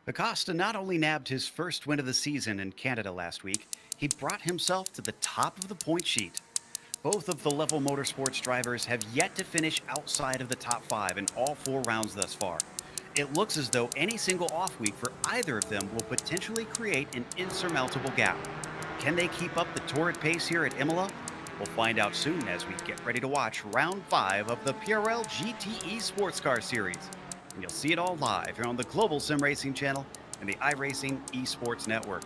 Acosta not only nabbed his first win of the season in Canada last week, he brought himself to the top of the point sheet. Both of the level motorsports drivers have yet to finish outside of the top five in all four rounds thus far. It looks as though any single off week for either of them will potentially create an insurmountable gap. Can they keep up the torrid pace here at Imola? We'll find out soon as we get ready to watch round 5 of the PRL GTE Sportscar Series. And you'll see it all live here on the Global SimRacing Channel and the iRacing eSports Network.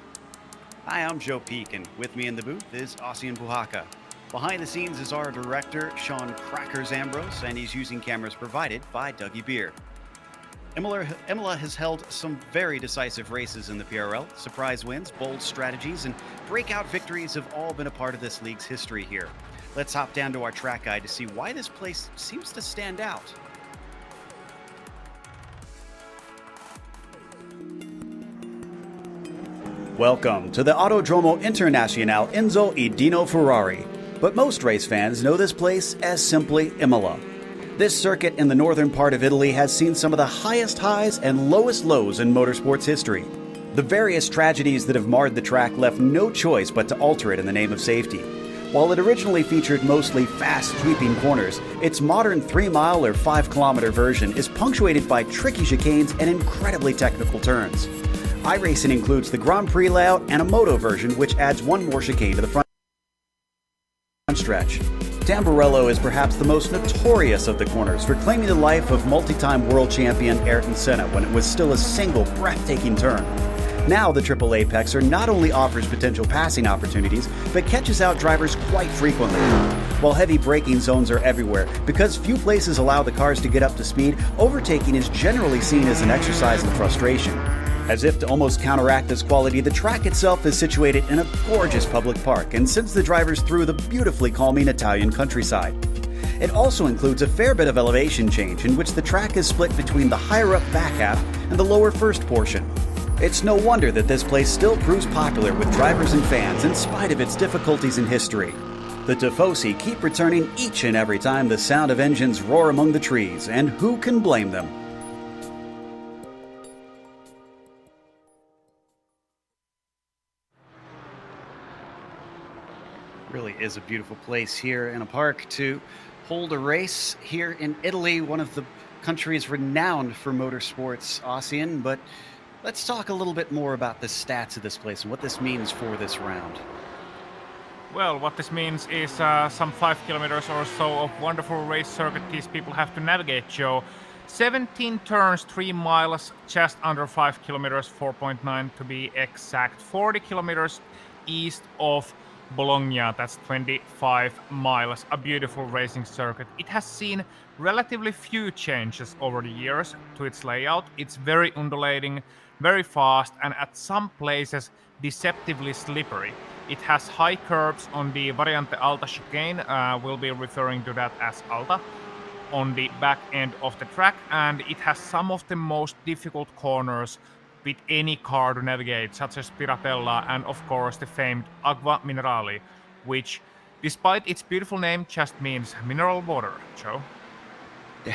Hi, I'm Joe Peak, and with me in the booth is Ossian Buhaka. Behind the scenes is our director, Sean Crackers Ambrose, and he's using cameras provided by Dougie Beer. Imola has held some very decisive races in the PRL. Surprise wins, bold strategies, and breakout victories have all been a part of this league's history here. Let's hop down to our track guide to see why this place seems to stand out. Welcome to the Autodromo Internazionale Enzo e Dino Ferrari, but most race fans know this place as simply Imola. This circuit in the northern part of Italy has seen some of the highest highs and lowest lows in motorsports history. The various tragedies that have marred the track left no choice but to alter it in the name of safety. While it originally featured mostly fast, sweeping corners, its modern 3-mile or 5-kilometer version is punctuated by tricky chicanes and incredibly technical turns. iRacing includes the Grand Prix layout and a moto version, which adds one more chicane to the front stretch. Tamburello is perhaps the most notorious of the corners for claiming the life of multi-time world champion Ayrton Senna when it was still a single breathtaking turn. Now the Triple Apexer not only offers potential passing opportunities, but catches out drivers quite frequently. While heavy braking zones are everywhere, because few places allow the cars to get up to speed, overtaking is generally seen as an exercise in frustration. As if to almost counteract this quality, the track itself is situated in a gorgeous public park and sends the drivers through the beautifully calming Italian countryside. It also includes a fair bit of elevation change in which the track is split between the higher up back half and the lower first portion. It's no wonder that this place still proves popular with drivers and fans in spite of its difficulties in history. The Tifosi keep returning each and every time the sound of engines roar among the trees, and who can blame them? Really is a beautiful place here in a park to hold a race here in Italy, one of the countries renowned for motorsports, Ossian. But let's talk a little bit more about the stats of this place and what this means for this round. Well, what this means is some 5 kilometers or so of wonderful race circuit these people have to navigate, Joe. 17 turns, 3 miles, just under 5 kilometers, 4.9 to be exact. 40 kilometers east of Bologna, that's 25 miles, a beautiful racing circuit. It has seen relatively few changes over the years to its layout. It's very undulating, very fast, and at some places deceptively slippery. It has high curves on the Variante Alta chicane, we'll be referring to that as Alta, on the back end of the track, and it has some of the most difficult corners with any car to navigate, such as Piratella and of course the famed Acqua Minerale, which, despite its beautiful name, just means mineral water, Joe. Yeah,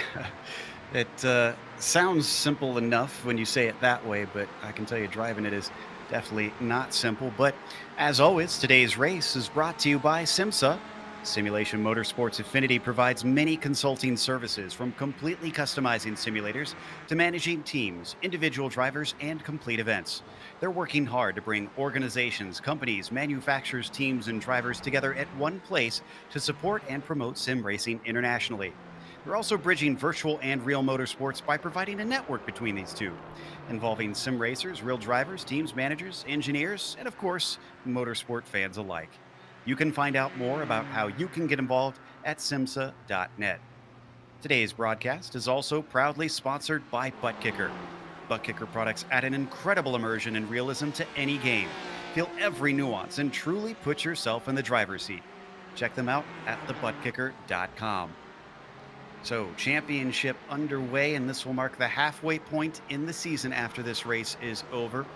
it sounds simple enough when you say it that way, but I can tell you driving it is definitely not simple. But as always, today's race is brought to you by SIMSA. Simulation Motorsports Affinity provides many consulting services, from completely customizing simulators to managing teams, individual drivers, and complete events. They're working hard to bring organizations, companies, manufacturers, teams, and drivers together at one place to support and promote sim racing internationally. They're also bridging virtual and real motorsports by providing a network between these two, involving sim racers, real drivers, teams, managers, engineers, and of course, motorsport fans alike. You can find out more about how you can get involved at simsa.net. Today's broadcast is also proudly sponsored by ButtKicker. ButtKicker products add an incredible immersion and realism to any game. Feel every nuance and truly put yourself in the driver's seat. Check them out at thebuttkicker.com. So, championship underway, and this will mark the halfway point in the season after this race is over.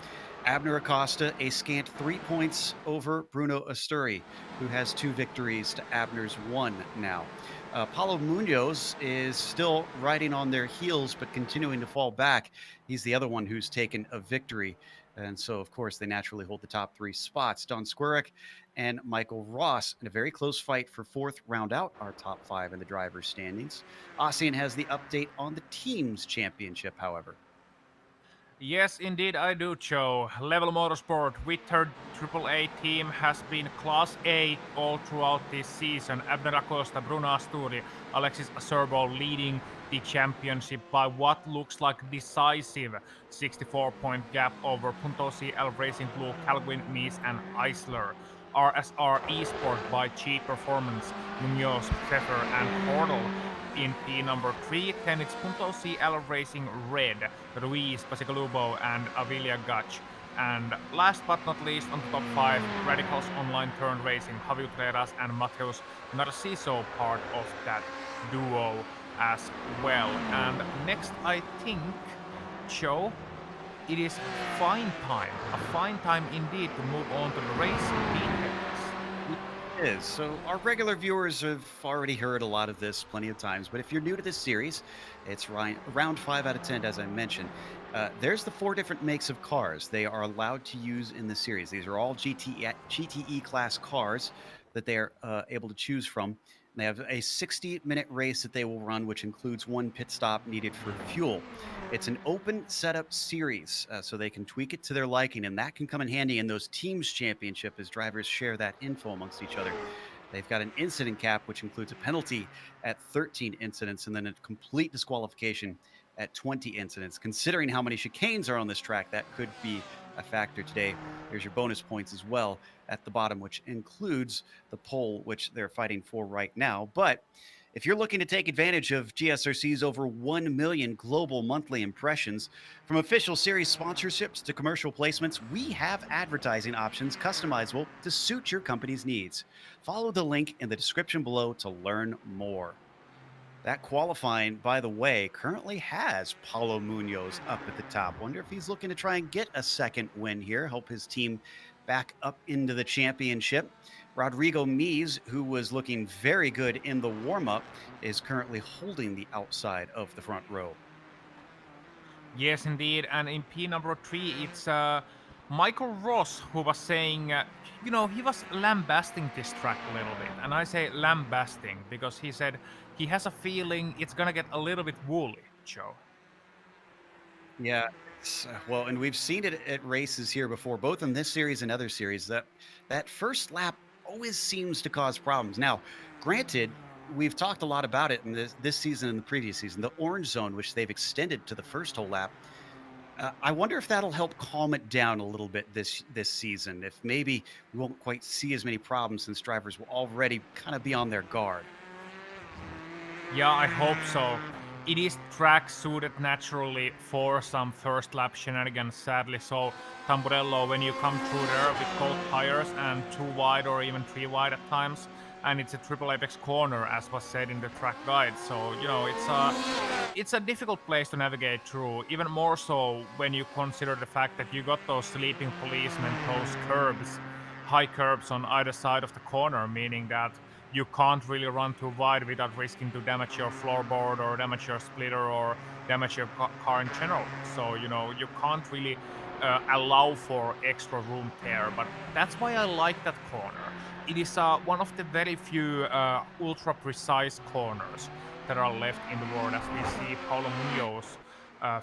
Abner Acosta, a scant 3 points over Bruno Asturi, who has two victories to Abner's one now. Paulo Munoz is still riding on their heels, but continuing to fall back. He's the other one who's taken a victory. And so, of course, they naturally hold the top three spots. Don Squirek and Michael Ross in a very close fight for fourth round out our top five in the driver's standings. Ossian has the update on the team's championship, however. Yes, indeed, I do, Joe. Level Motorsport with her AAA team has been Class A all throughout this season. Abner Acosta, Bruno Asturi, Alexis Serbo leading the championship by what looks like decisive 64-point gap over Punto CL Racing Blue, Calvin Mees, and Eisler. RSR eSport by G Performance, Munoz, Pfeffer, and Hordel in P number 3. Then it's Punto CL Racing Red, Ruiz, Pasigalubo, and Avilia Gach. And last but not least, on the top 5, Radicals Online Turn Racing, Javi Utreras and Mateus Narciso, part of that duo as well. And next, I think, Joe, it is a fine time indeed to move on to the race details. Is. So our regular viewers have already heard a lot of this plenty of times, but if you're new to this series, it's round 5 out of 10, as I mentioned. There's the 4 different makes of cars they are allowed to use in the series. These are all GTE class cars that they are able to choose from. They have a 60-minute race that they will run, which includes 1 pit stop needed for fuel. It's an open setup series, so they can tweak it to their liking, and that can come in handy in those teams championship as drivers share that info amongst each other. They've got an incident cap, which includes a penalty at 13 incidents and then a complete disqualification at 20 incidents. Considering how many chicanes are on this track, that could be a factor today. There's your bonus points as well at the bottom, which includes the pole, which they're fighting for right now. But if you're looking to take advantage of GSRC's over 1 million global monthly impressions, from official series sponsorships to commercial placements, we have advertising options customizable to suit your company's needs. Follow the link in the description below to learn more. That qualifying, by the way, currently has Paulo Munoz up at the top. Wonder if he's looking to try and get a second win here, help his team back up into the championship. Rodrigo Mies, who was looking very good in the warm-up, is currently holding the outside of the front row. Yes, indeed. And in P number 3, it's Michael Ross who was saying, he was lambasting this track a little bit. And I say lambasting because he said he has a feeling it's going to get a little bit woolly, Joe. Yeah, well, and we've seen it at races here before, both in this series and other series, that first lap always seems to cause problems. Now, granted, we've talked a lot about it in this season and the previous season, the orange zone, which they've extended to the first whole lap. I wonder if that'll help calm it down a little bit this season, if maybe we won't quite see as many problems since drivers will already kind of be on their guard. Yeah, I hope so. It is track suited naturally for some first lap shenanigans, sadly. So, Tamburello, when you come through there with cold tires and 2 wide or even 3 wide at times, and it's a triple apex corner, as was said in the track guide. So, it's a difficult place to navigate through, even more so when you consider the fact that you got those sleeping policemen, those curbs, high curbs on either side of the corner, meaning that you can't really run too wide without risking to damage your floorboard or damage your splitter or damage your car in general. So, you can't really allow for extra room there. But that's why I like that corner. It is one of the very few ultra precise corners that are left in the world, as we see Paulo Munoz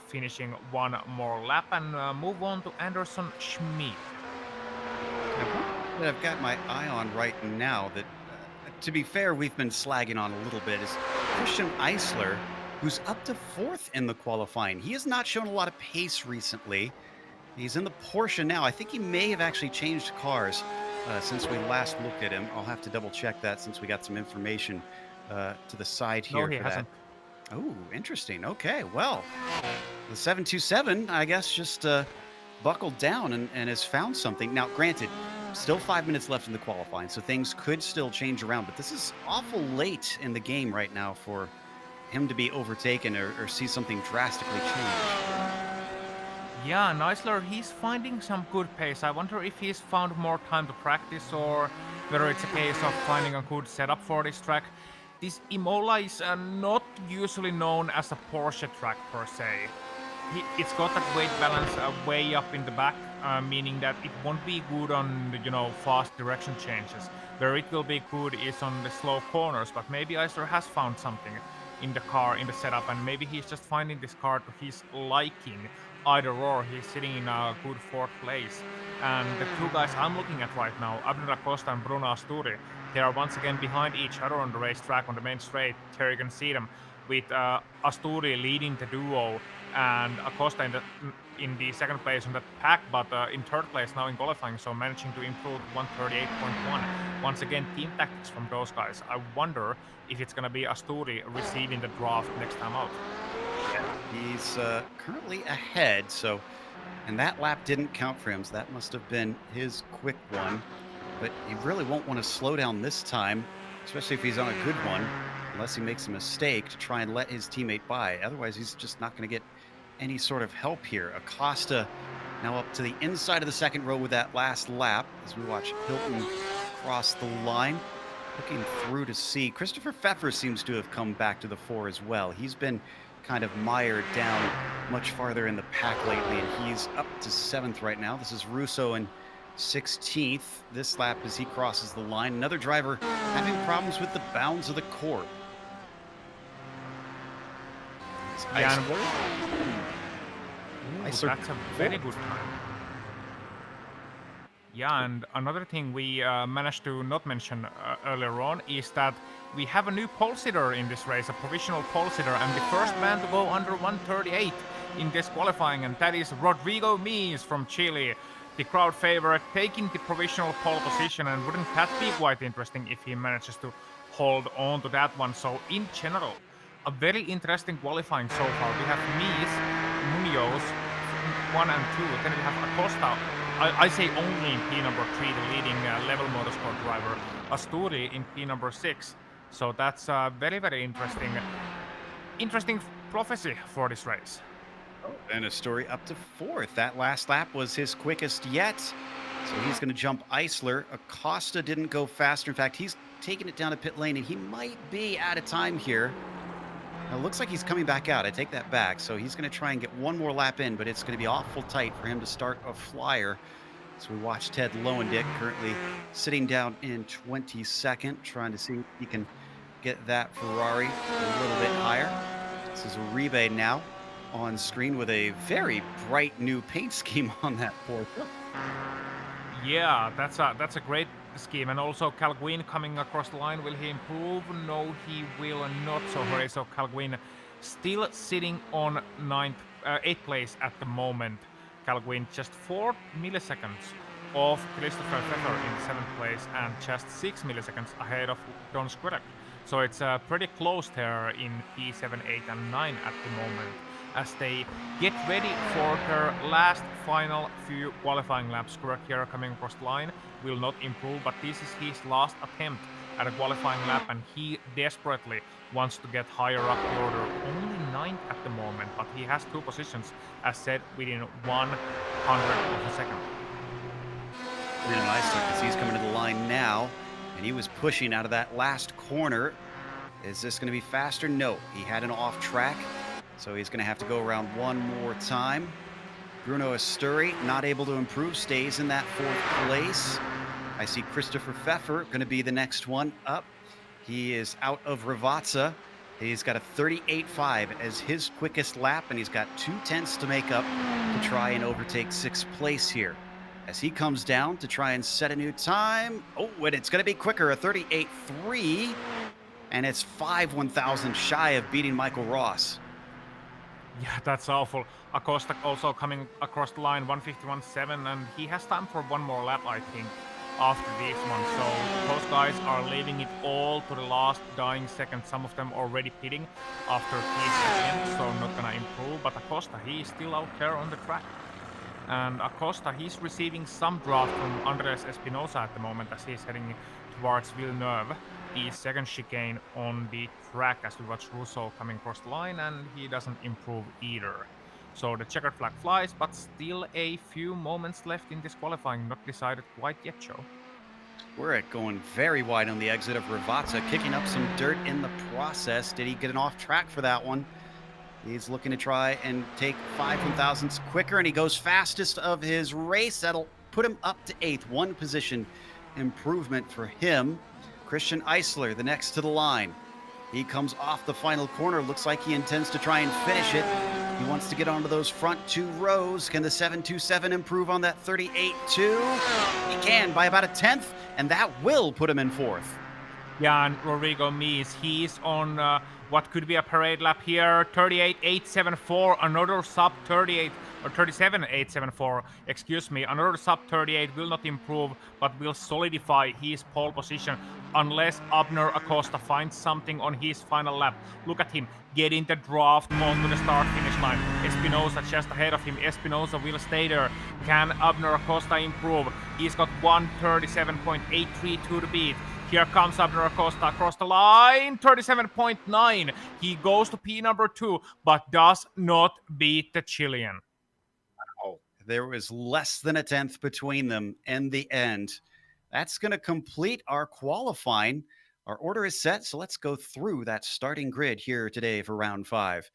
finishing one more lap and move on to Anderson Schmid. That I've got my eye on right now that, to be fair, we've been slagging on a little bit is Christian Eisler, who's up to 4th in the qualifying. He has not shown a lot of pace recently. He's in the Porsche now. I think he may have actually changed cars since we last looked at him. I'll have to double check that since we got some information to the side here. No, he hasn't. Oh, interesting. Okay, well, the 727, I guess, just buckled down and has found something. Now, granted, still 5 minutes left in the qualifying, so things could still change around, but this is awful late in the game right now for him to be overtaken or see something drastically change. Yeah, Neisler, he's finding some good pace. I wonder if he's found more time to practice or whether it's a case of finding a good setup for this track. This Imola is not usually known as a Porsche track per se. It's got that weight balance way up in the back, meaning that it won't be good on the, fast direction changes. Where it will be good is on the slow corners, but maybe Eisler has found something in the car, in the setup, and maybe he's just finding this car to his liking. Either or, he's sitting in a good fourth place. And the two guys I'm looking at right now, Abner Costa and Bruno Asturi, they are once again behind each other on the racetrack on the main straight. There you can see them with Asturi leading the duo and Acosta in the second place on that pack, but in third place now in qualifying, so managing to improve 138.1. Once again, team tactics from those guys. I wonder if it's going to be Asturi receiving the draft next time out. He's currently ahead, so, and that lap didn't count for him, so that must have been his quick one. But he really won't want to slow down this time, especially if he's on a good one, unless he makes a mistake to try and let his teammate by. Otherwise, he's just not going to get any sort of help here. Acosta now up to the inside of the second row with that last lap as we watch Hilton cross the line. Looking through to see Christopher Pfeffer seems to have come back to the fore as well. He's been kind of mired down much farther in the pack lately, and he's up to 7th right now. This is Russo in 16th this lap as he crosses the line. Another driver having problems with the bounds of the court. Eisler. That's a very good time. Yeah, and another thing we managed to not mention earlier on is that we have a new pole sitter in this race, a provisional pole sitter, and the first man to go under 138 in this qualifying, and that is Rodrigo Mies from Chile, the crowd favorite, taking the provisional pole position, and wouldn't that be quite interesting if he manages to hold on to that one? So in general, a very interesting qualifying so far. We have Mies, Munoz, 1 and 2, then we have Acosta. I say only in P number 3, the leading level motorsport driver, Asturi in P number 6. So that's very, very interesting prophecy for this race. And Asturi up to 4th. That last lap was his quickest yet. So he's going to jump Eisler. Acosta didn't go faster. In fact, he's taking it down to pit lane, and he might be out of time here. Now, it looks like he's coming back out. I take that back. So he's going to try and get one more lap in, but it's going to be awful tight for him to start a flyer. So we watch Ted Lowendick currently sitting down in 22nd, trying to see if he can get that Ferrari a little bit higher. This is Uribe now on screen with a very bright new paint scheme on that Porsche. Yeah, that's a great scheme, and also Cal Guin coming across the line. Will he improve? No, he will not. So hooray! So Cal Guin still sitting on 8th place at the moment. Cal Guin just 4 milliseconds off Christopher Pfeffer in 7th place, and just 6 milliseconds ahead of Don Squirrel. So it's pretty close there in P7, 8, and 9 at the moment, as they get ready for their last final few qualifying laps. Squirrel coming across the line will not improve, but this is his last attempt at a qualifying lap, and he desperately wants to get higher up the order. Only 9th at the moment, but he has 2 positions, as said, within 100 of a second. Really nice because he's coming to the line now, and he was pushing out of that last corner. Is this going to be faster? No, he had an off track, so he's going to have to go around one more time. Bruno Asturi not able to improve, stays in that 4th place. I see Christopher Pfeffer going to be the next one up. He is out of Ravazza. He's got a 38.5 as his quickest lap, and he's got 2/10 to make up to try and overtake 6th place here. As he comes down to try and set a new time. Oh, and it's going to be quicker, a 38.3, and it's 5/1000 shy of beating Michael Ross. Yeah, that's awful. Acosta also coming across the line, 151.7, and he has time for one more lap, I think, after this one. So those guys are leaving it all to the last dying second. Some of them already pitting after his attempt, so not gonna improve. But Acosta, he is still out there on the track. And Acosta, he's receiving some draft from Andres Espinosa at the moment as he's heading towards Villeneuve, the second chicane on the track, as we watch Russo coming across the line, and he doesn't improve either. So the checkered flag flies, but still a few moments left in this qualifying, not decided quite yet, Joe. We're at going very wide on the exit of Ravazza, kicking up some dirt in the process. Did he get an off track for that one? He's looking to try and take 5/1000ths quicker, and he goes fastest of his race. That'll put him up to 8th. One position improvement for him. Christian Eisler, the next to the line. He comes off the final corner. Looks like he intends to try and finish it. He wants to get onto those front 2 rows. Can the 727 improve on that 38.2? He can by about a 10th, and that will put him in 4th. Yeah, and Rodrigo Mies, he's on what could be a parade lap here, 38.874, another sub 38 or 37.874, excuse me, another sub 38 will not improve, but will solidify his pole position unless Abner Acosta finds something on his final lap. Look at him getting the draft onto the start finish line. Espinosa just ahead of him. Espinosa will stay there. Can Abner Acosta improve? He's got 137.832 to beat. Here comes Abner Acosta across the line, 37.9. He goes to P number 2, but does not beat the Chilean. Oh, there was less than a 10th between them in the end. That's going to complete our qualifying. Our order is set, so let's go through that starting grid here today for round 5.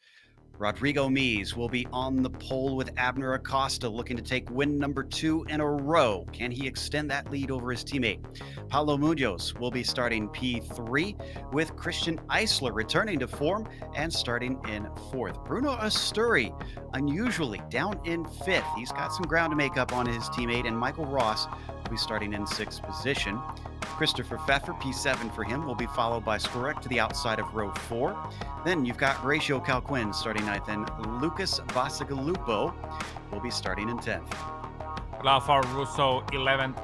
Rodrigo Mies will be on the pole with Abner Acosta, looking to take win number 2 in a row. Can he extend that lead over his teammate? Paulo Munoz will be starting P3, with Christian Eisler returning to form and starting in 4th. Bruno Asturi, unusually down in 5th. He's got some ground to make up on his teammate, and Michael Ross will be starting in 6th position. Christopher Pfeffer, P7 for him, will be followed by Skorek to the outside of row 4. Then you've got Horatio Calquin starting 9th, and Lucas Basagalupo will be starting in 10th. Laufar Russo 11th,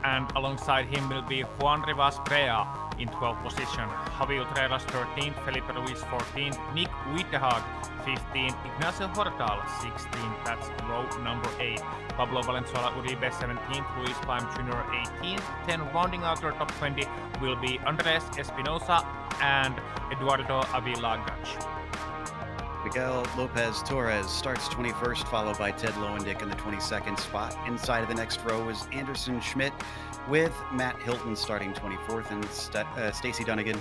and alongside him will be Juan Rivas Brea in 12th position. Javi Utreras 13th, Felipe Luis 14th, Nick Wittehag 15th, Ignacio Hortal 16th, that's row number 8. Pablo Valenzuela Uribe 17th, Luis Paim Jr. 18th. Then rounding out their top 20 will be Andres Espinosa and Eduardo Avila Gach. Miguel Lopez Torres starts 21st, followed by Ted Lowendick in the 22nd spot. Inside of the next row is Anderson Schmidt, with Matt Hilton starting 24th and Stacy Dunnigan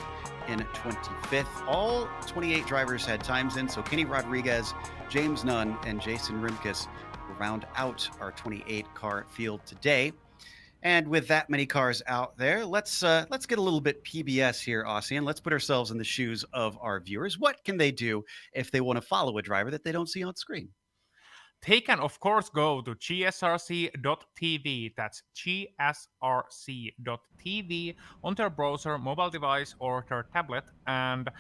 in 25th. All 28 drivers had times in, so Kenny Rodriguez, James Nunn, and Jason Rimkus will round out our 28-car field today. And with that many cars out there, let's get a little bit PBS here, Aussie, and let's put ourselves in the shoes of our viewers. What can they do if they want to follow a driver that they don't see on screen? They can, of course, go to GSRC.tv. That's GSRC.tv on their browser, mobile device, or their tablet, and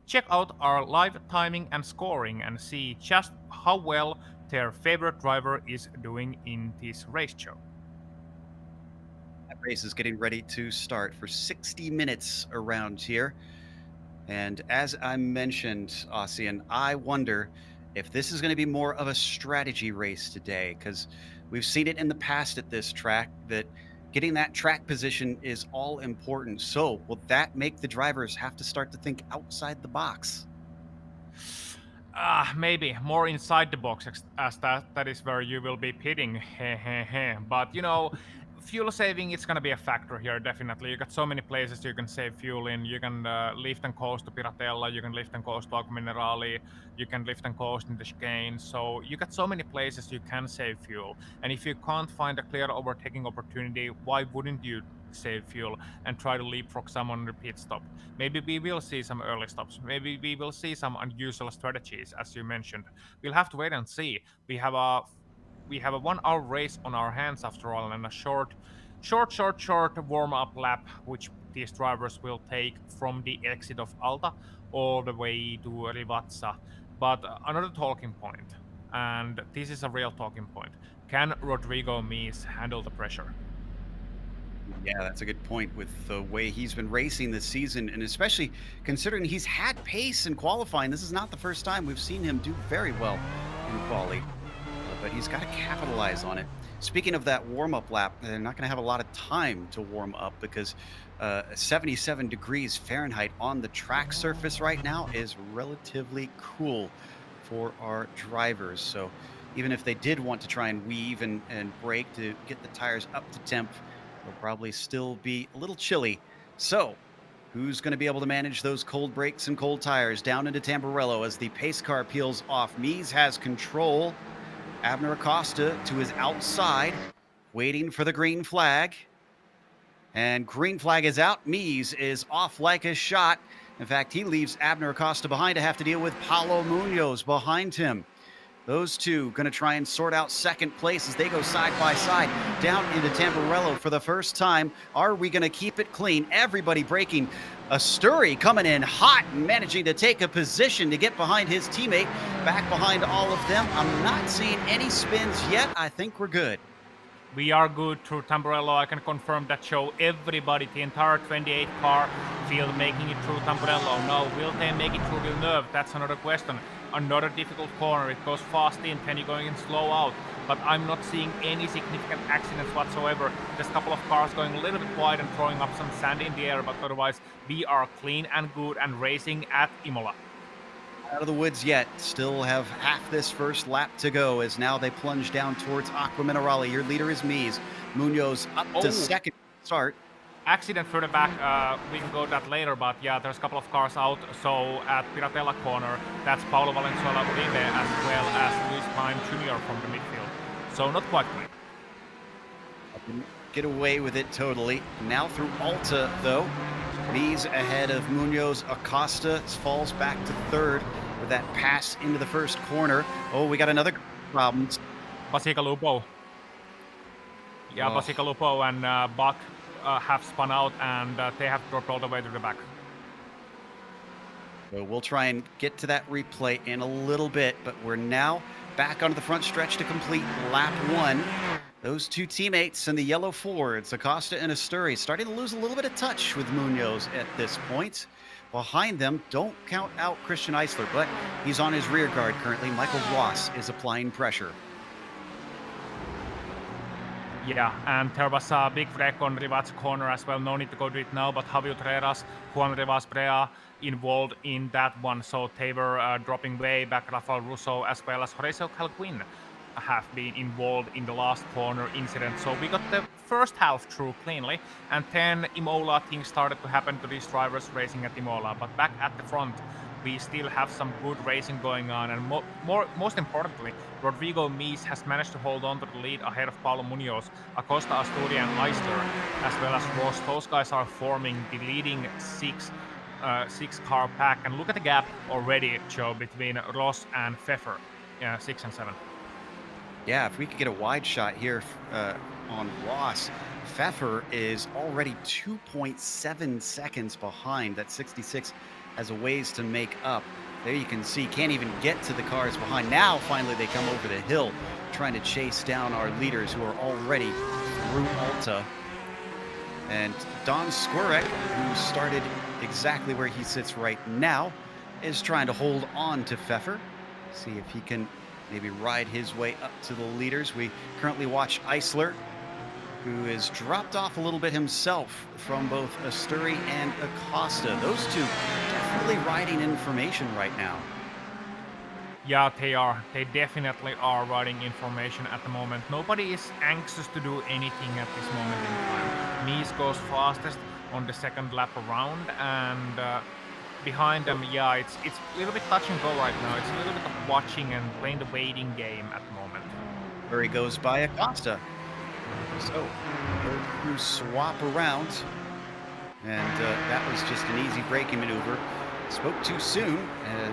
check out our live timing and scoring and see just how well their favorite driver is doing in this race show. That race is getting ready to start for 60 minutes around here. And as I mentioned, Ossian, I wonder if this is going to be more of a strategy race today, because we've seen it in the past at this track that getting that track position is all important. So will that make the drivers have to start to think outside the box? Maybe more inside the box, as that is where you will be pitting. But fuel saving is going to be a factor here, definitely. You got so many places you can save fuel in. You can lift and coast to Piratella, you can lift and coast to Agua Minerale, you can lift and coast in the chicane. So you got so many places you can save fuel. And if you can't find a clear overtaking opportunity, why wouldn't you save fuel and try to leapfrog someone on the pit stop? Maybe we will see some early stops. Maybe we will see some unusual strategies, as you mentioned. We'll have to wait and see. We have a 1 hour race on our hands after all, and a short warm-up lap, which these drivers will take from the exit of Alta all the way to Rivazza. But another talking point, and this is a real talking point, can Rodrigo Mies handle the pressure? Yeah, that's a good point with the way he's been racing this season, and especially considering he's had pace in qualifying. This is not the first time we've seen him do very well in quali, but he's got to capitalize on it. Speaking of that warm-up lap, they're not going to have a lot of time to warm up because 77 degrees Fahrenheit on the track surface right now is relatively cool for our drivers. So even if they did want to try and weave and brake to get the tires up to temp, they'll probably still be a little chilly. So who's going to be able to manage those cold brakes and cold tires down into Tamburello as the pace car peels off? Mies has control. Abner Acosta to his outside, waiting for the green flag. And green flag is out. Mies is off like a shot. In fact, he leaves Abner Acosta behind to have to deal with Paulo Munoz behind him. Those two going to try and sort out second place as they go side by side down into Tamburello for the first time. Are we going to keep it clean? Everybody braking. Asturi coming in hot and managing to take a position to get behind his teammate. Back behind all of them. I'm not seeing any spins yet. I think we're good. We are good through Tamburello. I can confirm that show everybody, the entire 28 car field making it through Tamburello. No, will they make it through Villeneuve? That's another question. Another difficult corner. It goes fast in, then you're going in slow out. But I'm not seeing any significant accidents whatsoever. Just a couple of cars going a little bit wide and throwing up some sand in the air, but otherwise we are clean and good and racing at Imola. Out of the woods yet. Still have half this first lap to go as now they plunge down towards Aqua Minerale. Your leader is Mies. Munoz up to second start. Accident further back, we can go that later, but yeah, there's a couple of cars out. So at Piratella corner, that's Paulo Valenzuela Uribe as well as Luis Pine Jr. from the midfield. So not quite clean. Didn't get away with it totally. Now through Alta though. Mies ahead of Munoz. Acosta falls back to third with that pass into the first corner. Oh, we got another problem. Basicalupo. Yeah, Basicalupo and Buck have spun out and they have dropped all the way to the back. So we'll try and get to that replay in a little bit, but we're now back onto the front stretch to complete lap one. Those two teammates in the yellow Fords, Acosta and Asturi, starting to lose a little bit of touch with Munoz at this point. Behind them, don't count out Christian Eisler, but he's on his rear guard currently. Michael Ross is applying pressure. Yeah, and there was a big wreck on Rivas corner as well. No need to go to it now, but Javier Treras, Juan Rivas Brea involved in that one. So they were dropping way back. Rafael Russo as well as Horacio Calquin have been involved in the last corner incident. So we got the first half through cleanly, and then Imola things started to happen to these drivers racing at Imola. But back at the front, we still have some good racing going on, and most importantly, Rodrigo Mies has managed to hold on to the lead ahead of Paulo Munoz, Acosta, Asturi and Eisler, as well as Ross. Those guys are forming the leading six car pack, and look at the gap already, Joe, between Ross and Pfeffer, 6 and 7. Yeah, if we could get a wide shot here on Ross, Pfeffer is already 2.7 seconds behind. That 66 has a ways to make up. There you can see, can't even get to the cars behind. Now, finally, they come over the hill, trying to chase down our leaders who are already through Alta. And Don Skorek, who started exactly where he sits right now, is trying to hold on to Pfeffer. See if he can maybe ride his way up to the leaders. We currently watch Eisler, who has dropped off a little bit himself from both Asturi and Acosta. Those two definitely riding information right now. Yeah, they are. They definitely are riding information at the moment. Nobody is anxious to do anything at this moment in time. Mies goes fastest on the second lap around, and behind them, yeah, it's a little bit touch and go right now. It's a little bit of watching and playing the waiting game at the moment. Where he goes by Acosta. So, through swap around, and that was just an easy braking maneuver. Spoke too soon,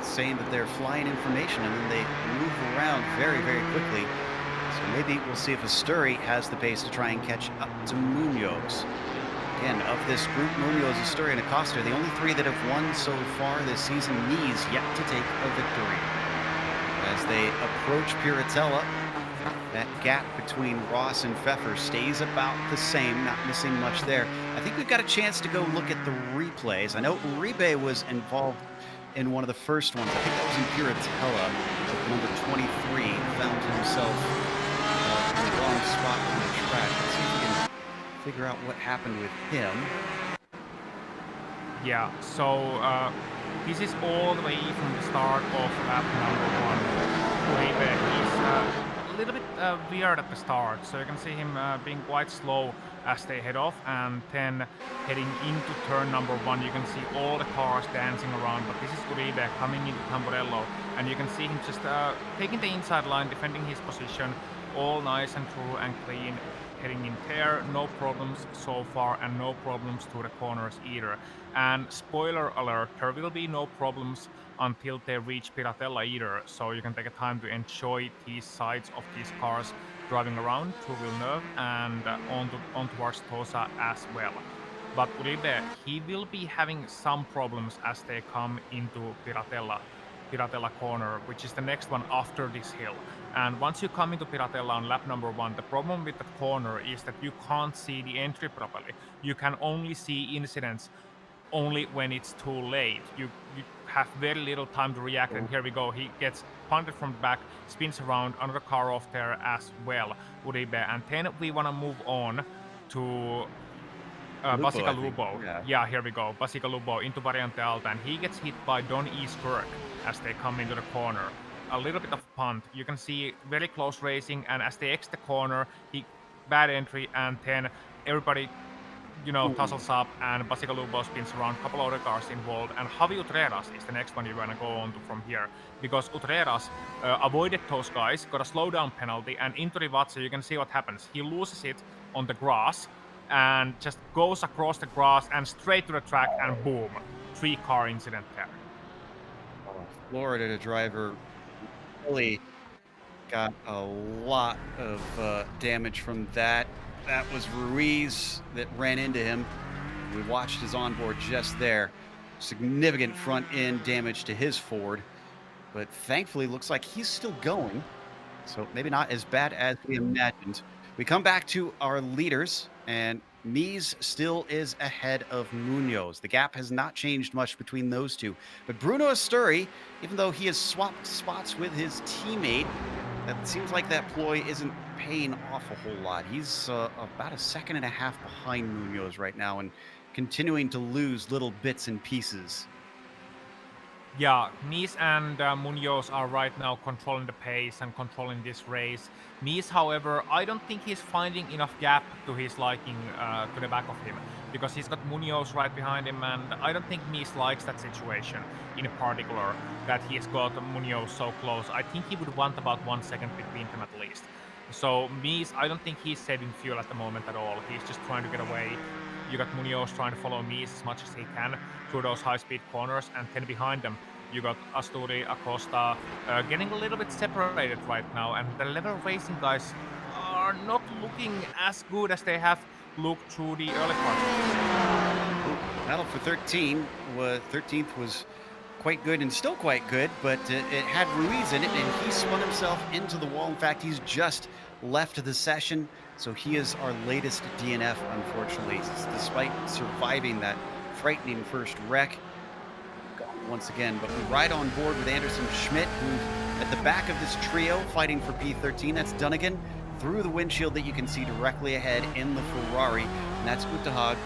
saying that they're flying information, and then they move around very, very quickly. So maybe we'll see if Asturi has the pace to try and catch up to Munoz. Again, of this group, Munoz, Asturi, and Acosta, the only three that have won so far this season. Mies yet to take a victory. As they approach Piratella, that gap between Ross and Pfeffer stays about the same, not missing much there. I think we've got a chance to go look at the replays. I know Uribe was involved in one of the first ones. I think that was in Piratella. Number 23 found himself in the wrong spot on the track. Let's see if we can figure out what happened with him. Yeah, so this is all the way from the start of lap number one. Uribe, he's a little bit weird at the start, so you can see him being quite slow as they head off, and then heading into turn number one, you can see all the cars dancing around, but this is Uribe coming into Tamburello, and you can see him just taking the inside line, defending his position, all nice and true and clean. Heading in there, no problems so far, and no problems to the corners either. And spoiler alert, there will be no problems until they reach Piratella either, so you can take a time to enjoy these sides of these cars driving around through Villeneuve and on towards Tosa as well. But Uribe, he will be having some problems as they come into Piratella corner, which is the next one after this hill. And once you come into Piratella on lap number one, the problem with the corner is that you can't see the entry properly. You can only see incidents only when it's too late. You have very little time to react, and here we go. He gets punted from the back, spins around, another car off there as well, Uribe. And then we want to move on to Lupo, Basica I think. Lupo. Yeah. Yeah, here we go. Basica Lupo into Variante Alta, and he gets hit by Don Eastberg as they come into the corner. A little bit of punt. You can see very close racing, and as they exit the corner, bad entry, and then everybody, tussles up, and Basica Lupo spins around, a couple other cars involved, and Javi Utreras is the next one you're gonna go on to from here, because Utreras avoided those guys, got a slowdown penalty, and into Rivazzi, you can see what happens. He loses it on the grass, and just goes across the grass and straight to the track, and boom, 3-car incident there. Florida driver really got a lot of damage from that. That was Ruiz that ran into him. We watched his onboard just there. Significant front end damage to his Ford, but thankfully looks like he's still going. So maybe not as bad as we imagined. We come back to our leaders, and Mies still is ahead of Munoz. The gap has not changed much between those two. But Bruno Asturi, even though he has swapped spots with his teammate, it seems like that ploy isn't paying off a whole lot. He's about a second and a half behind Munoz right now and continuing to lose little bits and pieces. Yeah, Mies and Munoz are right now controlling the pace and controlling this race. Mies, however, I don't think he's finding enough gap to his liking to the back of him, because he's got Munoz right behind him, and I don't think Mies likes that situation in particular, that he's got Munoz so close. I think he would want about 1 second between them at least. So Mies, I don't think he's saving fuel at the moment at all. He's just trying to get away. You got Munoz trying to follow Mies as much as he can through those high-speed corners, and then behind them you got Asturi, Acosta, getting a little bit separated right now, and the level racing guys are not looking as good as they have looked through the early parts. Battle for 13th was quite good and still quite good, but it had Ruiz in it, and he spun himself into the wall. In fact, he's just left the session, so he is our latest DNF, unfortunately, despite surviving that frightening first wreck. Gone once again, but we ride on board with Anderson Schmidt, who's at the back of this trio fighting for P13. That's Dunnigan through the windshield that you can see directly ahead in the Ferrari, and that's Uttahag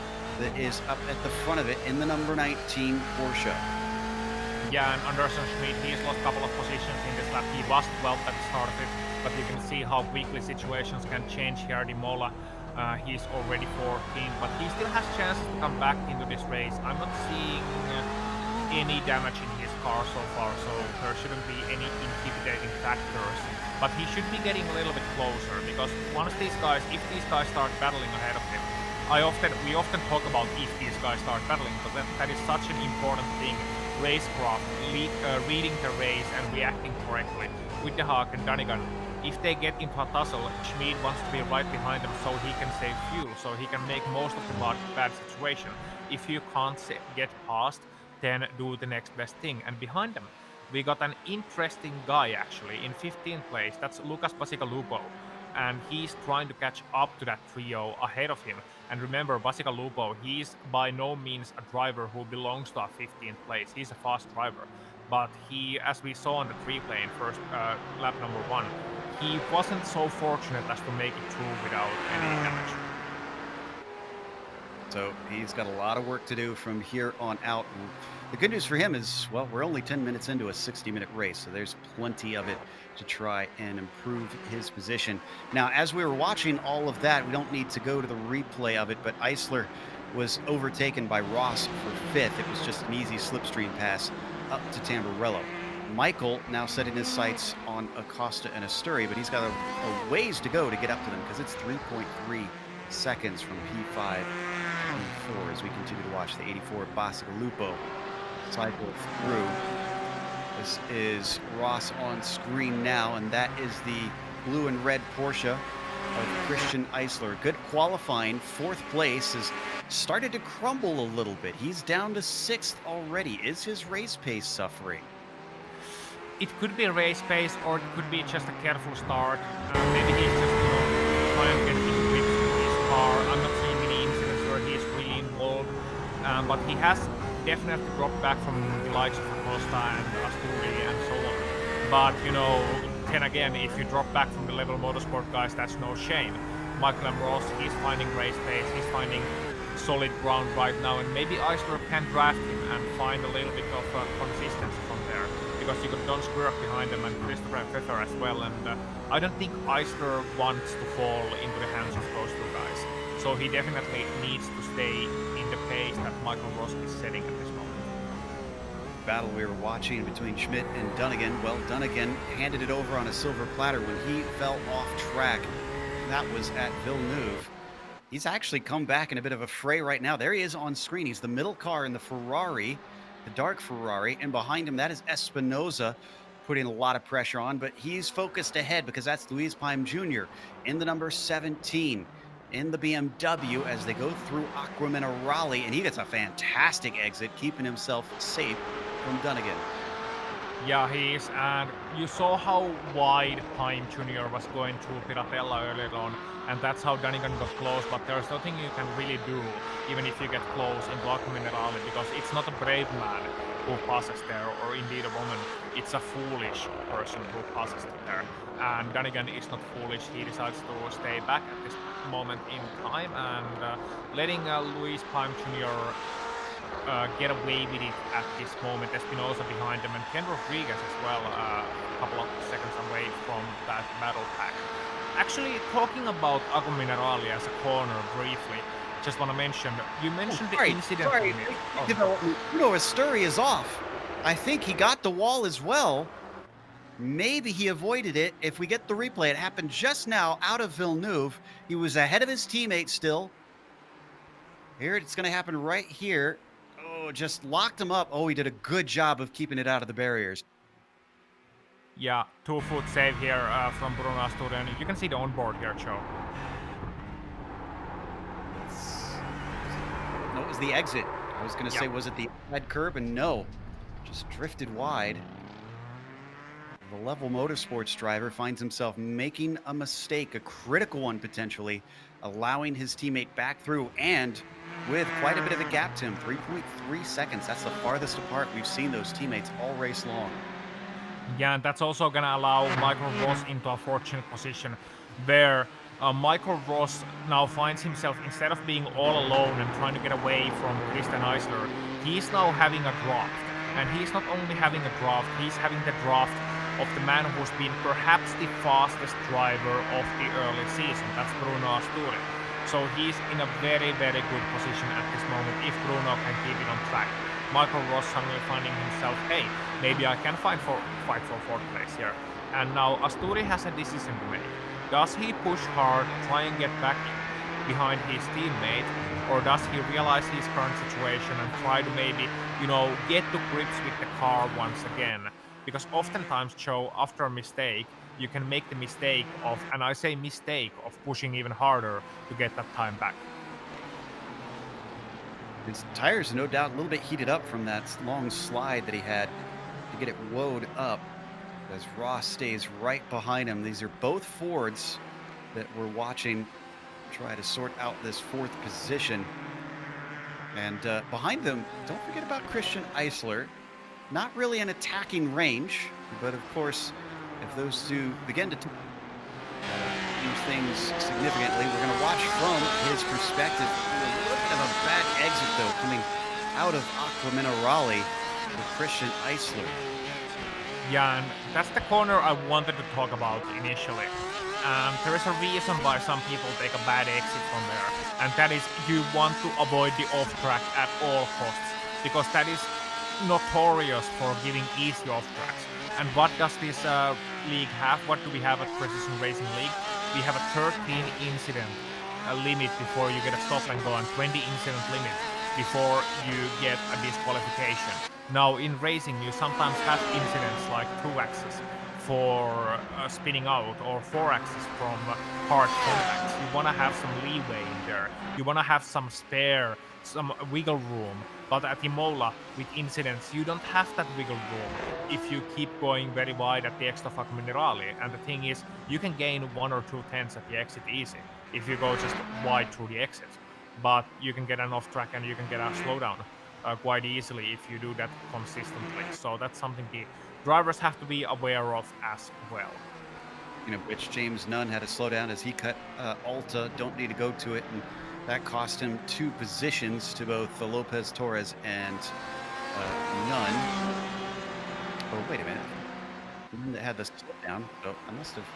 that is up at the front of it in the number 19 Porsche. Yeah, and Anderson Schmidt, he's lost a couple of positions in this lap. He was 12th at the start of it, but you can see how quickly situations can change here at Imola. He's already 14th, but he still has chances to come back into this race. I'm not seeing any damage in his car so far, so there shouldn't be any intimidating factors. But he should be getting a little bit closer, because once if these guys start battling ahead of him, we often talk about if these guys start battling, but that is such an important thing. Racecraft, reading the race and reacting correctly. With the Haag and Dunnigan, if they get into a tussle, Schmid wants to be right behind them so he can save fuel, so he can make most of the bad situation. If you can't get past, then do the next best thing. And behind them, we got an interesting guy actually in 15th place. That's Lucas Basicalupo, and he's trying to catch up to that trio ahead of him. And remember, Basicalupo, he's by no means a driver who belongs to a 15th place. He's a fast driver, but he, as we saw on the replay in first lap number 1, he wasn't so fortunate as to make it through without any damage. So he's got a lot of work to do from here on out. And the good news for him is, well, we're only 10 minutes into a 60-minute race, so there's plenty of it to try and improve his position. Now, as we were watching all of that, we don't need to go to the replay of it, but Eisler was overtaken by Ross for fifth. It was just an easy slipstream pass up to Tamburello. Michael now setting his sights on Acosta and Asturi, but he's got a ways to go to get up to them because it's 3.3 seconds from P5 to P4 as we continue to watch the 84 Bacigalupo cycle through. This is Ross on screen now, and that is the blue and red Porsche of Christian Eisler. Good qualifying. Fourth place has started to crumble a little bit. He's down to sixth already. Is his race pace suffering? It could be a race pace, or it could be just a careful start. Maybe he's just trying to get into grips with his car. I'm not seeing any incidents where he's really involved, but he has definitely dropped back from the likes of Acosta and Asturi and so on. But then again, if you drop back from the level motorsport guys, that's no shame. Michael and Ross, he's finding race pace, he's finding solid ground right now, and maybe Eisler can draft him and find a little bit of consistency from there. Because you got Don Squirrel behind them and Christopher and Pfeffer as well, and I don't think Eisler wants to fall into the hands of those two guys. So he definitely needs to stay in the pace that Michael Ross is setting at this moment. Battle we were watching between Schmidt and Dunnigan. Well, Dunnigan handed it over on a silver platter when he fell off track. That was at Villeneuve. He's actually come back in a bit of a fray right now. There he is on screen. He's the middle car in the Ferrari, the dark Ferrari, and behind him, that is Espinosa putting a lot of pressure on, but he's focused ahead because that's Luis Paim Jr. in the number 17 in the BMW as they go through Aqua Minerale, and he gets a fantastic exit, keeping himself safe from Dunnigan. Yeah, he is, and you saw how wide Paim Jr. was going through Piratella earlier on, and that's how Dunnigan got close, but there's nothing you can really do, even if you get close in Aqua Minerale, because it's not a brave man who passes there, or indeed a woman, it's a foolish person who passes there. And Dunnigan is not foolish, he decides to stay back at this moment in time, and letting Luis Paim Jr. Get away with it at this moment. Espinosa behind them, and Ken Rodriguez as well, a couple of seconds away from that battle pack. Actually, talking about Aqua Minerale as a corner briefly, just want to mention, you mentioned the incident. Asturi is off. I think he got the wall as well. Maybe he avoided it. If we get the replay, it happened just now out of Villeneuve. He was ahead of his teammate still. Here, it's going to happen right here. Oh, just locked him up. Oh, he did a good job of keeping it out of the barriers. Yeah, 2-foot save here from Bruno Asturi, and you can see the onboard here, Joe. No, it was the exit. I was going to say, was it the inside curb? And no, just drifted wide. The level motorsports driver finds himself making a mistake, a critical one potentially, allowing his teammate back through, and with quite a bit of a gap to him, 3.3 seconds. That's the farthest apart we've seen those teammates all race long. Yeah, and that's also going to allow Michael Ross into a fortunate position where Michael Ross now finds himself, instead of being all alone and trying to get away from Christian Eisler, he's now having a draft. And he's not only having a draft, he's having the draft of the man who's been perhaps the fastest driver of the early season. That's Bruno Asturi. So he's in a very, very good position at this moment if Bruno can keep it on track. Michael Ross suddenly finding himself, hey, maybe I can fight for fourth place here. And now Asturi has a decision to make. Does he push hard, try and get back behind his teammate, or does he realize his current situation and try to maybe, get to grips with the car once again? Because oftentimes, Joe, after a mistake, you can make the mistake of, and I say mistake, of pushing even harder to get that time back. His tires are no doubt a little bit heated up from that long slide that he had to get it woed up as Ross stays right behind him. These are both Fords that we're watching try to sort out this fourth position. And behind them, don't forget about Christian Eisler. Not really an attacking range, but of course, if those two begin to change things significantly, we're going to watch from his perspective. A little bit of a bad exit, though, coming out of Aqua Minerale for Christian Eisler. Yeah, and that's the corner I wanted to talk about initially. There is a reason why some people take a bad exit from there, and that is you want to avoid the off track at all costs, because that is notorious for giving easy off tracks. And what does this league have? What do we have at Precision Racing League? We have a 13 incident limit before you get a stop and go, and 20 incident limit before you get a disqualification. Now in racing you sometimes have incidents like 2 axes for spinning out, or 4 axes from hard contacts. You want to have some leeway in there. You want to have some spare, some wiggle room. But at Imola, with incidents, you don't have that wiggle room if you keep going very wide at the extra Aqua Minerale. And the thing is, you can gain 1 or 2 tenths at the exit easy if you go just wide through the exit. But you can get an off track and you can get a slowdown quite easily if you do that consistently. So that's something the drivers have to be aware of as well. Which James Nunn had to slow down as he cut Alta. Don't need to go to it, and that cost him 2 positions to both the Lopez Torres and Nunn. Oh, wait a minute. Nunn had the slowdown, so I must have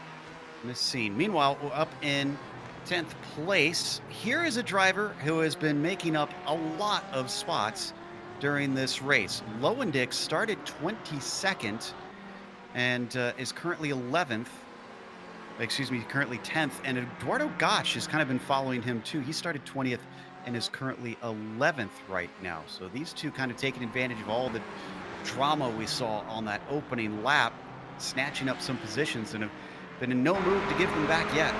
misseen. Meanwhile, we're up in 10th place. Here is a driver who has been making up a lot of spots during this race. Lowendick started 22nd and is currently 11th. Excuse me, currently 10th. And Eduardo Gotch has kind of been following him too. He started 20th and is currently 11th right now. So these two kind of taking advantage of all the drama we saw on that opening lap, snatching up some positions, and have been in no mood to give them back yet.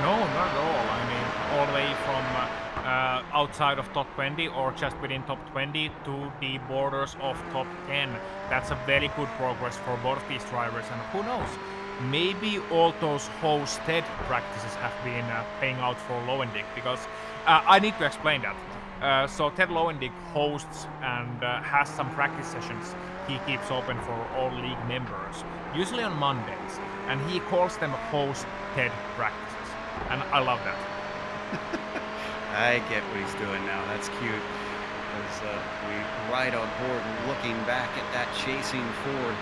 No, not at all. I mean, all the way from outside of top 20 or just within top 20 to the borders of top 10. That's a very good progress for both of these drivers. And who knows, maybe all those hosted practices have been paying out for Lowendick, because I need to explain that. So Ted Lowendick hosts and has some practice sessions he keeps open for all league members, usually on Mondays, and he calls them hosted practices. And I love that. I get what he's doing now. That's cute. As we ride on board looking back at that chasing Ford.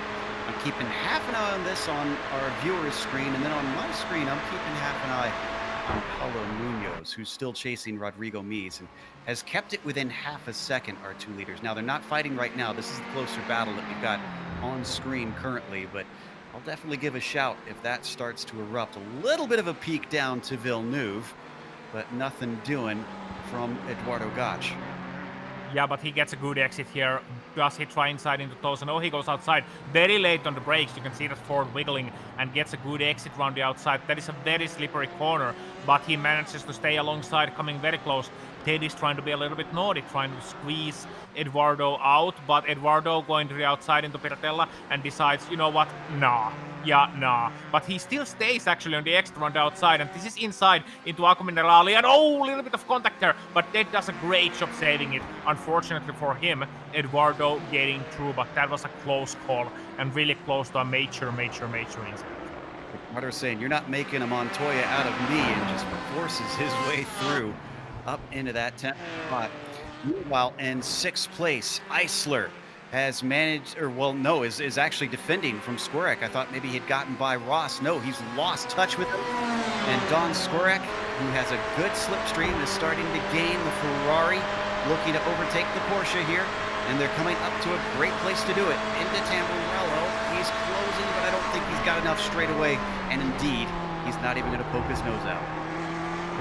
I'm keeping half an eye on this on our viewer's screen, and then on my screen, I'm keeping half an eye on Paulo Munoz, who's still chasing Rodrigo Mies and has kept it within half a second, our 2 leaders. Now, they're not fighting right now. This is the closer battle that we've got on screen currently, but I'll definitely give a shout if that starts to erupt. A little bit of a peek down to Villeneuve, but nothing doing from Eduardo Gotch. Yeah, but he gets a good exit here. Does he try inside into those? No, he goes outside very late on the brakes. You can see that Ford wiggling and gets a good exit around the outside. That is a very slippery corner, but he manages to stay alongside, coming very close. Ted is trying to be a little bit naughty, trying to squeeze Eduardo out, but Eduardo going to the outside into Piratella and decides, you know what, nah. But he still stays actually on the extra on the outside, and this is inside into Aqua Minerale, and oh, a little bit of contact there, but Ted does a great job saving it. Unfortunately for him, Eduardo getting through, but that was a close call and really close to a major incident. Eduardo saying, you're not making a Montoya out of me, and just forces his way through up into that 10th spot. Meanwhile, in 6th place, Eisler has managed, or well, no, is actually defending from Skorek. I thought maybe he'd gotten by Ross. No, he's lost touch with him. And Don Skorek, who has a good slipstream, is starting to gain the Ferrari, looking to overtake the Porsche here. And they're coming up to a great place to do it. Into Tamburello. He's closing, but I don't think he's got enough straight away. And indeed, he's not even going to poke his nose out.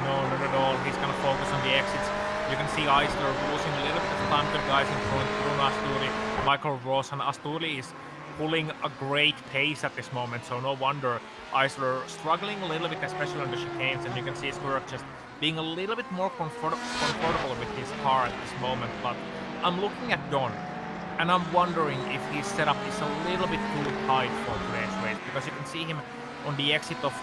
No, not at all. He's going to focus on the exits. You can see Eisler losing a little bit of time to the guys in front. Bruno Asturi, Michael Ross, and Asturi is pulling a great pace at this moment. So no wonder Eisler struggling a little bit, especially on the chicanes. And you can see Squirrel just being a little bit more comfortable with his car at this moment. But I'm looking at Don, and I'm wondering if his setup is a little bit too tight for today's race, because you can see him on the exit of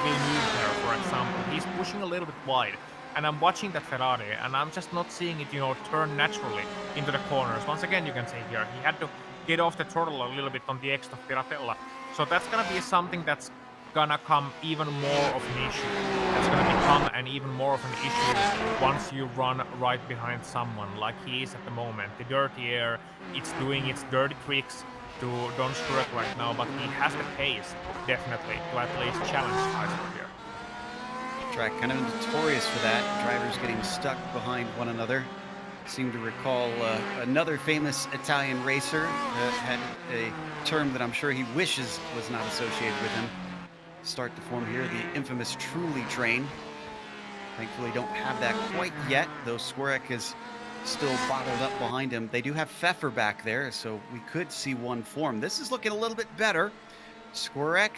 Villeneuve there, for example. He's pushing a little bit wide, and I'm watching that Ferrari, and I'm just not seeing it, turn naturally into the corners. Once again, you can see here, he had to get off the throttle a little bit on the exit of Piratella. So that's gonna be something that's gonna come even more of an issue. That's gonna become an even more of an issue once you run right behind someone like he is at the moment. The dirty air, it's doing its dirty tricks to Don Skurek right now, but he has the pace, definitely, to at least challenge Eisler here. Track kind of notorious for that. Drivers getting stuck behind one another. Seem to recall another famous Italian racer that had a term that I'm sure he wishes was not associated with him start to form here, the infamous Truly train. Thankfully don't have that quite yet, though Skurek is still bottled up behind him. They do have Pfeffer back there, so we could see one form. This is looking a little bit better. Skurek,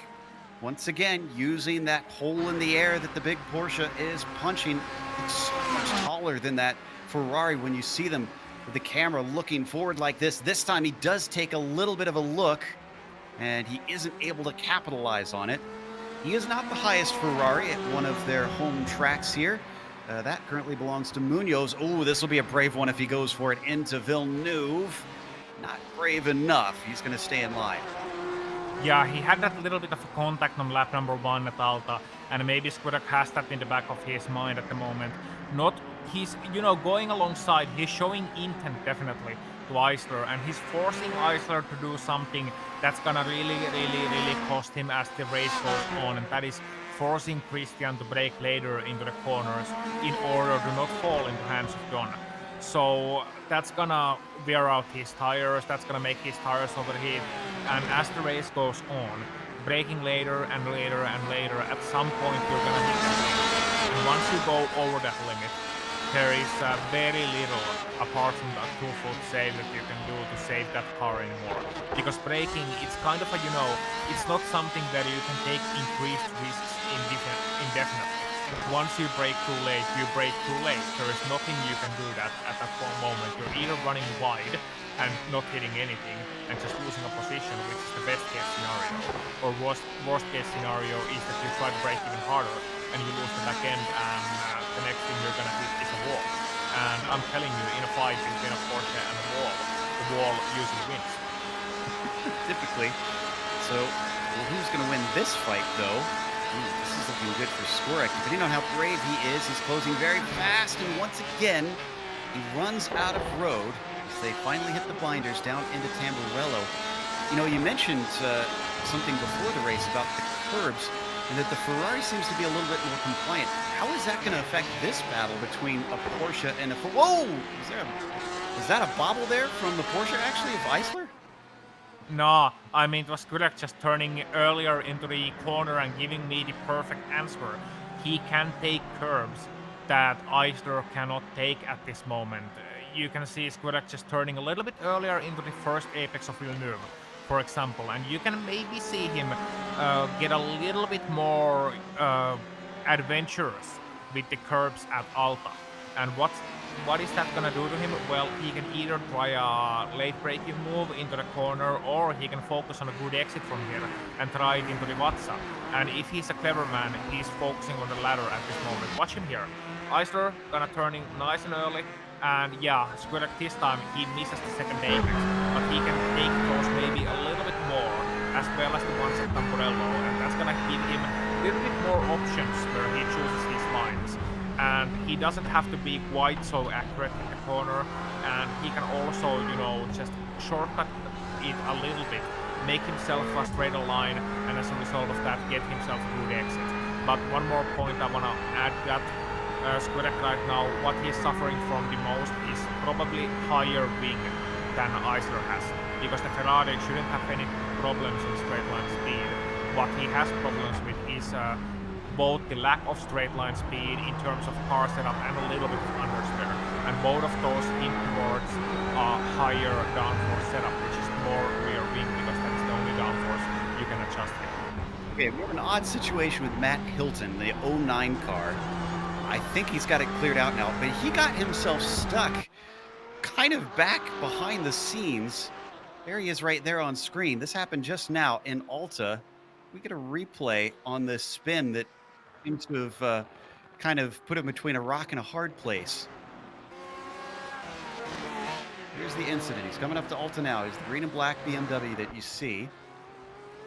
once again, using that hole in the air that the big Porsche is punching. It's so much taller than that Ferrari when you see them with the camera looking forward like this. This time he does take a little bit of a look, and he isn't able to capitalize on it. He is not the highest Ferrari at one of their home tracks here. That currently belongs to Munoz. Oh, this will be a brave one if he goes for it into Villeneuve. Not brave enough. He's going to stay in line. Yeah, he had that little bit of contact on lap number 1 at Alta, and maybe Skurek has that in the back of his mind at the moment. He's, going alongside, he's showing intent definitely to Eisler, and he's forcing Eisler to do something that's gonna really, really, really cost him as the race goes on, and that is forcing Christian to brake later into the corners in order to not fall into hands of Don. So that's gonna wear out his tires, that's gonna make his tires overheat, and as the race goes on, braking later and later and later, at some point you're gonna hit the limit. And once you go over that limit, there is very little apart from that 2-foot save that you can do to save that car anymore. Because braking, it's kind of a, it's not something that you can take increased risks indefinitely. Once you brake too late, you brake too late. There is nothing you can do that at that moment. You're either running wide and not hitting anything and just losing a position, which is the best case scenario. Or worst case scenario is that you try to brake even harder and you lose the back end, and the next thing you're gonna hit is a wall. And I'm telling you, in a fight between a Porsche and a wall, the wall usually wins. Typically. So, well, who's going to win this fight, though? This is looking good for Skurek. Depending on how brave he is, he's closing very fast, and once again, he runs out of road as they finally hit the binders down into Tamburello. You mentioned something before the race about the curbs, and that the Ferrari seems to be a little bit more compliant. How is that going to affect this battle between a Porsche and a Whoa! Is that a bobble there from the Porsche, actually, of Eisler? No, I mean, it was Skurek just turning earlier into the corner and giving me the perfect answer. He can take curbs that Eisler cannot take at this moment. You can see Skurek just turning a little bit earlier into the first apex of Villeneuve, for example, and you can maybe see him get a little bit more adventurous with the curbs at Alta. And what is that gonna do to him? Well, he can either try a late braking move into the corner, or he can focus on a good exit from here and try it into the Vatsa. And if he's a clever man, he's focusing on the ladder at this moment. Watch him here. Eisler gonna turning nice and early, and yeah, Skurek this time he misses the second apex, but he can take those maybe a little bit more, as well as the ones at Tamburello, and that's gonna give him a little bit more options where he chooses his lines. And he doesn't have to be quite so accurate in the corner, and he can also, just shortcut it a little bit, make himself a straighter line, and as a result of that, get himself a good exit. But one more point I want to add, that Skurek right now, what he's suffering from the most is probably higher wing than Eisler has, because the Ferrari shouldn't have any problems in straight line speed. What he has problems with is both the lack of straight line speed in terms of car setup and a little bit of understeer, and both of those hint towards a higher downforce setup, which is more rear wing, because that's the only downforce you can adjust here. Okay, we have an odd situation with Matt Hilton, the 09 car. I think he's got it cleared out now, but he got himself stuck kind of back behind the scenes. There he is right there on screen. This happened just now in Alta. We get a replay on this spin that seems to have kind of put him between a rock and a hard place. Here's the incident. He's coming up to Alta now. He's the green and black BMW that you see.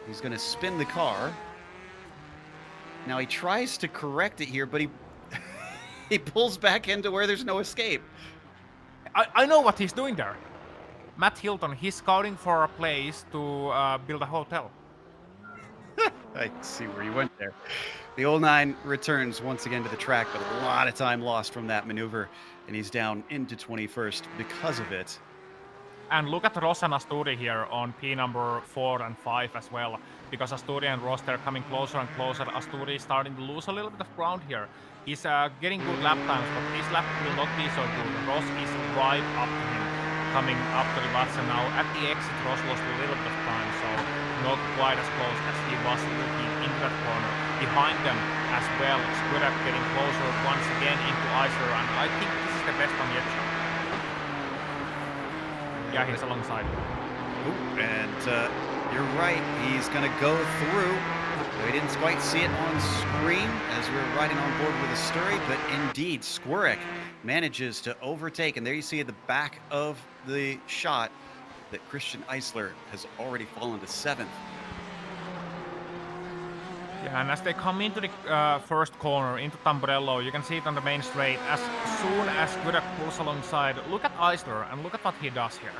He's going to spin the car. Now he tries to correct it here, but he he pulls back into where there's no escape. I know what he's doing there. Matt Hilton, he's scouting for a place to build a hotel. I see where you went there. The old 9 returns once again to the track, but a lot of time lost from that maneuver, and he's down into 21st because of it. And look at Ross and Asturi here on P number 4 and 5 as well, because Asturi and Ross, they're coming closer and closer. Asturi is starting to lose a little bit of ground here. He's getting good lap times, but this lap will not be so good. Ross is right up to him, coming up to the Vatsa now. At the exit, Ross lost a little bit of time, so not quite as close as he was looking into that corner. Behind them as well, Skurak getting closer once again into Isler, and I think this is the best one yet. Yeah, he's alongside. Ooh, and you're right, he's going to go through. We didn't quite see it on screen as we were riding on board with Asturi, but indeed, Squirek manages to overtake. And there you see at the back of the shot that Christian Eisler has already fallen to 7th. Yeah, and as they come into the first corner, into Tamburello, you can see it on the main straight. As soon as Gudak pulls alongside, look at Eisler and look at what he does here.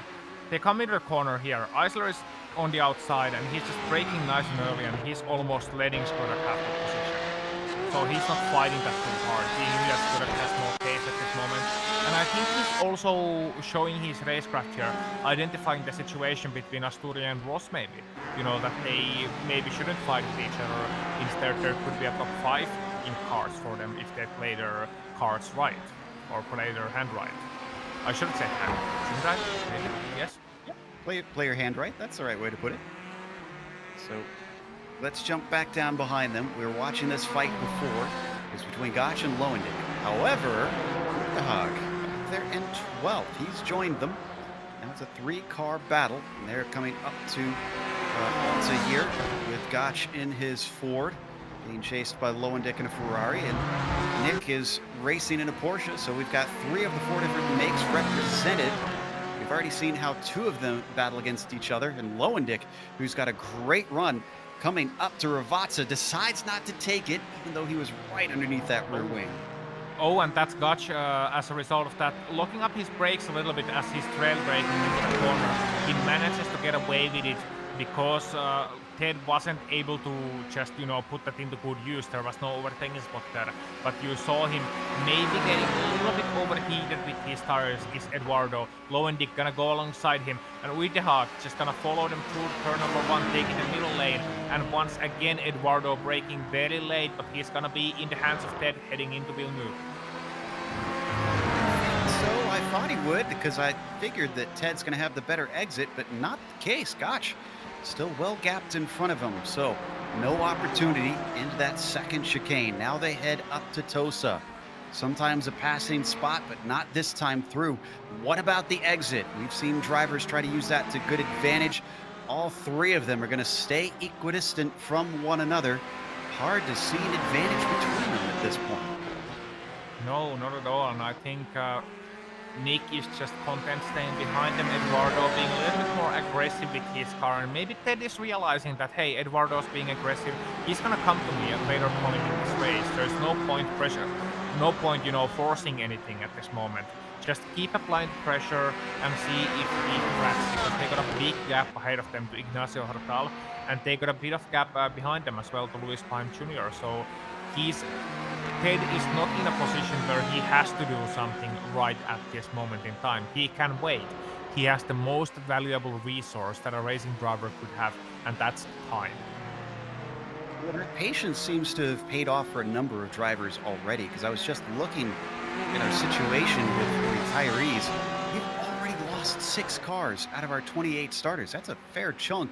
They come into the corner here. Eisler is on the outside and he's just braking nice and early, and he's almost letting Gudak have the position. So he's not fighting that too hard. He knew that Gudak has more pace at this moment. And I think he's also showing his racecraft here, identifying the situation between Asturi and Ross maybe. You know, that they maybe shouldn't fight with each other. Instead, there could be a top 5 in cards for them if they play their cards right, or play their hand right. I shouldn't say hand, shouldn't I? Maybe? Yes? Yeah. Play your hand right. That's the right way to put it. So let's jump back down behind them. We were watching this fight before. It's between Gotch and Lowendick. However, the Hog, they're in 12th. He's joined them. Now it's a 3-car battle, and they're coming up to Alta here with Gotch in his Ford, being chased by Lowendick in a Ferrari, and Nick is racing in a Porsche. So we've got 3 of the 4 different makes represented. We've already seen how 2 of them battle against each other, and Lowendick, who's got a great run, coming up to Ravazza, decides not to take it, even though he was right underneath that rear wing. Oh, and that's Gotch as a result of that, locking up his brakes a little bit as he's trail braking into the corner. He manages to get away with it because Ted wasn't able to just, you know, put that into good use. There was no overtaking spot there. But you saw him maybe getting a little bit overheated with his tires is Eduardo. Lowendick gonna go alongside him. And Uydehag just gonna follow them through turn number 1, taking the middle lane. And once again, Eduardo braking very late, but he's gonna be in the hands of Ted heading into Villeneuve. So I thought he would, because I figured that Ted's going to have the better exit, but not the case. Gotch still well gapped in front of him, so no opportunity into that second chicane. Now they head up to Tosa. Sometimes a passing spot, but not this time through. What about the exit? We've seen drivers try to use that to good advantage. All 3 of them are going to stay equidistant from one another. Hard to see an advantage between them at this point. No, not at all. And I think Nick is just content staying behind them. Eduardo being a little bit more aggressive with his car. And maybe Ted is realizing that, hey, Eduardo's being aggressive. He's going to come to me at later point in this race. There's no point pressure. No point, you know, forcing anything at this moment. Just keep applying pressure and see if he cracks, because they got a big gap ahead of them to Ignacio Hartal, and they got a bit of gap behind them as well to Luis Pime Jr. So Ted is not in a position where he has to do something right at this moment in time. He can wait. He has the most valuable resource that a racing driver could have, and that's time. Well, that patience seems to have paid off for a number of drivers already, because I was just looking at our situation with retirees. We've already lost 6 cars out of our 28 starters. That's a fair chunk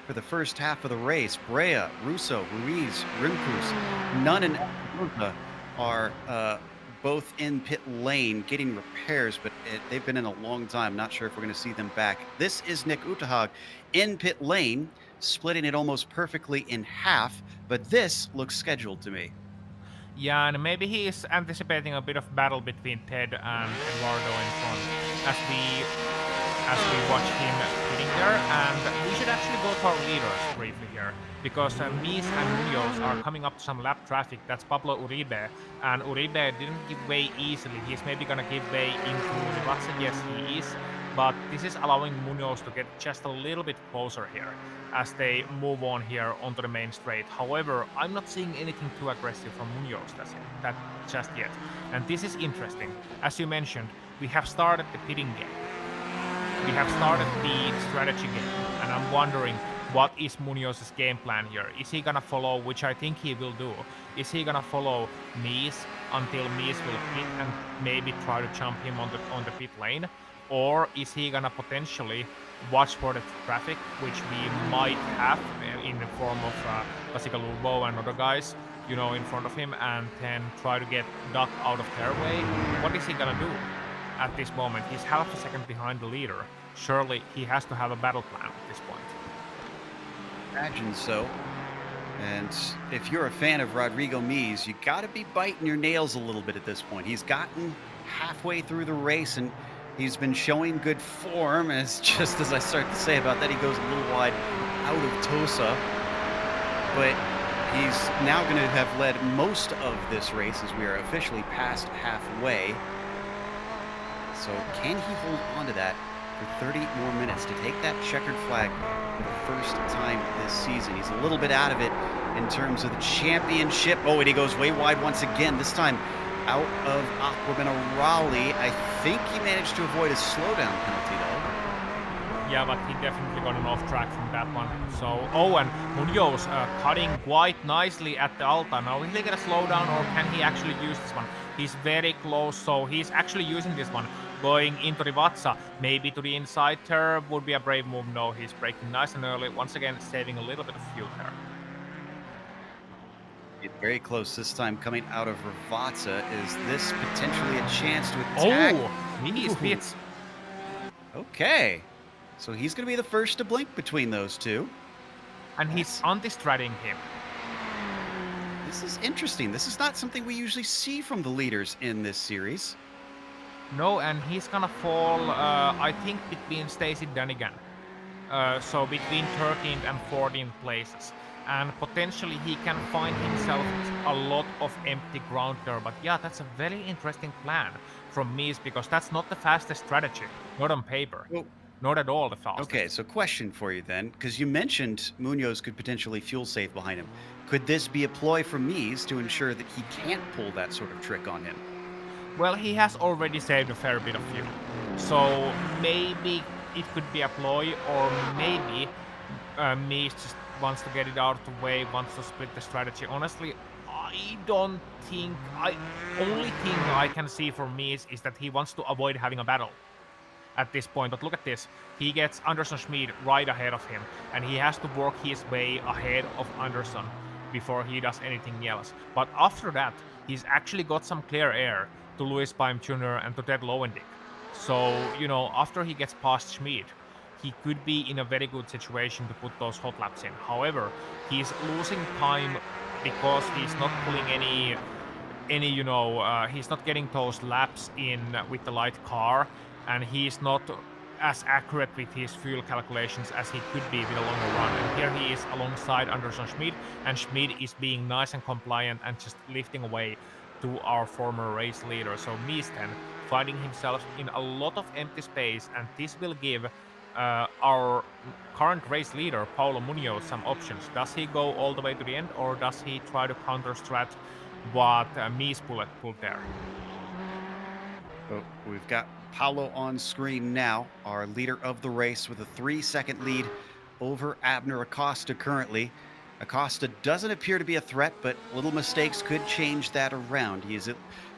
for the first half of the race. Brea, Russo, Ruiz, Rimkus, Nunn and Alonso are both in pit lane getting repairs, but they've been in a long time. Not sure if we're going to see them back. This is Nick Uttahag in pit lane, splitting it almost perfectly in half, but this looks scheduled to me. Yeah, and maybe he is anticipating a bit of battle between Ted and Eduardo in front. As we as we watch him hitting there. And we should actually go to our leaders briefly here, because Mies and Munoz are coming up to some lap traffic. That's Pablo Uribe, and Uribe didn't give way easily. He's maybe gonna give way into Rivazza. Yes, he is, but this is allowing Munoz to get just a little bit closer here as they move on here onto the main straight. However, I'm not seeing anything too aggressive from Munoz that just yet. And this is interesting. As you mentioned, we have started the pitting game. We have started the strategy game, and I'm wondering, what is Munoz's game plan here? Is he gonna follow, which I think he will do, is he gonna follow Mies until Mies will pit and maybe try to jump him on the pit lane? Or is he gonna potentially watch for the traffic, which we might have in the form of Lubo and other guys, in front of him, and then try to get duck out of their way? What is he gonna do at this moment? He's half a second behind the leader. Surely he has to have a battle plan at this point. Imagine so. And if you're a fan of Rodrigo Mies, you got to be biting your nails a little bit at this point. He's gotten halfway through the race and he's been showing good form. As just as I start to say about that, he goes a little wide out of Tosa. But he's now going to have led most of this race as we are officially past halfway. So can he hold on to that for 30 more minutes to take that checkered flag for the first time this season? He's a little bit out of it in terms of the championship. Oh, and he goes way wide once again, this time out of Aqua Minerale. I think he managed to avoid a slowdown penalty, though. Yeah, but he definitely got an off track from that one. So, and Munoz cutting quite nicely at the Alta. Now, will he get a slowdown, or can he actually use this one? He's very close, so he's actually using this one. Going into Rivazza, maybe to the inside there would be a brave move. No, he's braking nice and early. Once again, saving a little bit of fuel there. Very close this time coming out of Rivazza. Is this potentially a chance to attack? Oh, he spits. Okay. So he's going to be the first to blink between those two. And he's anti-stratting him. This is interesting. This is not something we usually see from the leaders in this series. No, and he's gonna fall, I think, between Stacey Dunnigan. So between 13th and 14th places. And potentially he can find himself a lot of empty ground there. But yeah, that's a very interesting plan from Mies, because that's not the fastest strategy. Not on paper. Well, not at all the fastest. Okay, so question for you then, because you mentioned Munoz could potentially fuel safe behind him. Could this be a ploy from Mies to ensure that he can't pull that sort of trick on him? Well, he has already saved a fair bit of fuel. So maybe it could be a ploy, or maybe Mies just wants to get it out of the way, wants to split the strategy. Honestly, I don't think... only thing I can see from Mies is that he wants to avoid having a battle at this point. But look at this. He gets Anderson Schmid right ahead of him, and he has to work his way ahead of Anderson before he does anything else. But after that, he's actually got some clear air to Louis Baim Jr. and to Ted Lowendick. So, after he gets past Schmid, he could be in a very good situation to put those hot laps in. However, he's losing time because he's not pulling any he's not getting those laps in with the light car, and he's not as accurate with his fuel calculations as he could be with a longer run. And here he is alongside Anderson Schmid, and Schmid is being nice and compliant and just lifting away to our former race leader. So Mies then finding himself in a lot of empty space, and this will give our current race leader, Paulo Munoz, some options. Does he go all the way to the end, or does he try to counter-strat what Mies pulled there? Oh, we've got Paulo on screen now, our leader of the race, with a 3-second lead over Abner Acosta currently. Acosta doesn't appear to be a threat, but little mistakes could change that around. He is at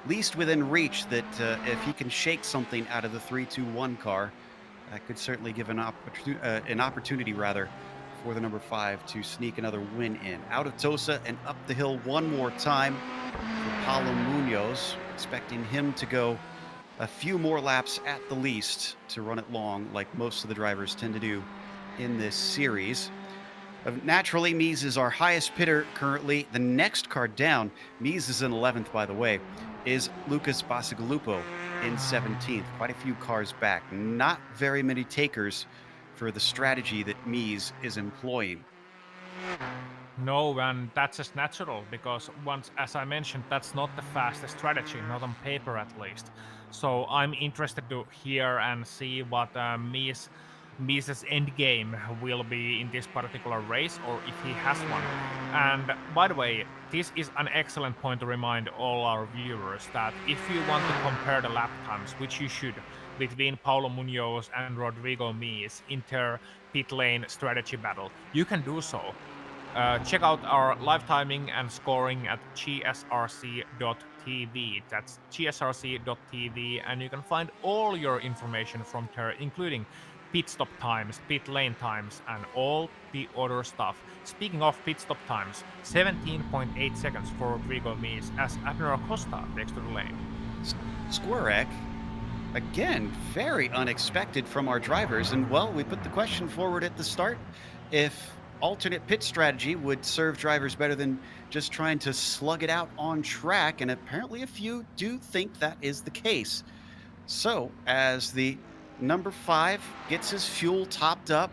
least within reach that if he can shake something out of the 3-2-1 car, that could certainly give an opportunity for the number 5 to sneak another win in. Out of Tosa and up the hill one more time for Paulo Munoz, expecting him to go a few more laps at the least to run it long, like most of the drivers tend to do in this series. Naturally, Mies is our highest pitter currently. The next car down, Mies is in 11th, by the way, is Lucas Bacigalupo in 17th, quite a few cars back. Not very many takers for the strategy that Mies is employing. No, and that's just natural because once, as I mentioned, that's not the fastest strategy, not on paper at least. So I'm interested to hear and see what Mies's end game will be in this particular race, or if he has one. And by the way, this is an excellent point to remind all our viewers that if you want to compare the lap times, which you should, between Paulo Munoz and Rodrigo Mies in their pit lane strategy battle, you can do so. Check out our live timing and scoring at GSRC.tv. That's GSRC.tv, and you can find all your information from there, including pit stop times, pit lane times, and all the other stuff. Speaking of pit stop times, 17.8 seconds for Rodrigo Mies as Abner Acosta takes to the lane. Squirrek, again, very unexpected from our drivers. And well, we put the question forward at the start. If alternate pit strategy would serve drivers better than just trying to slug it out on track, and apparently a few do think that is the case. So as the number 5 gets his fuel topped up,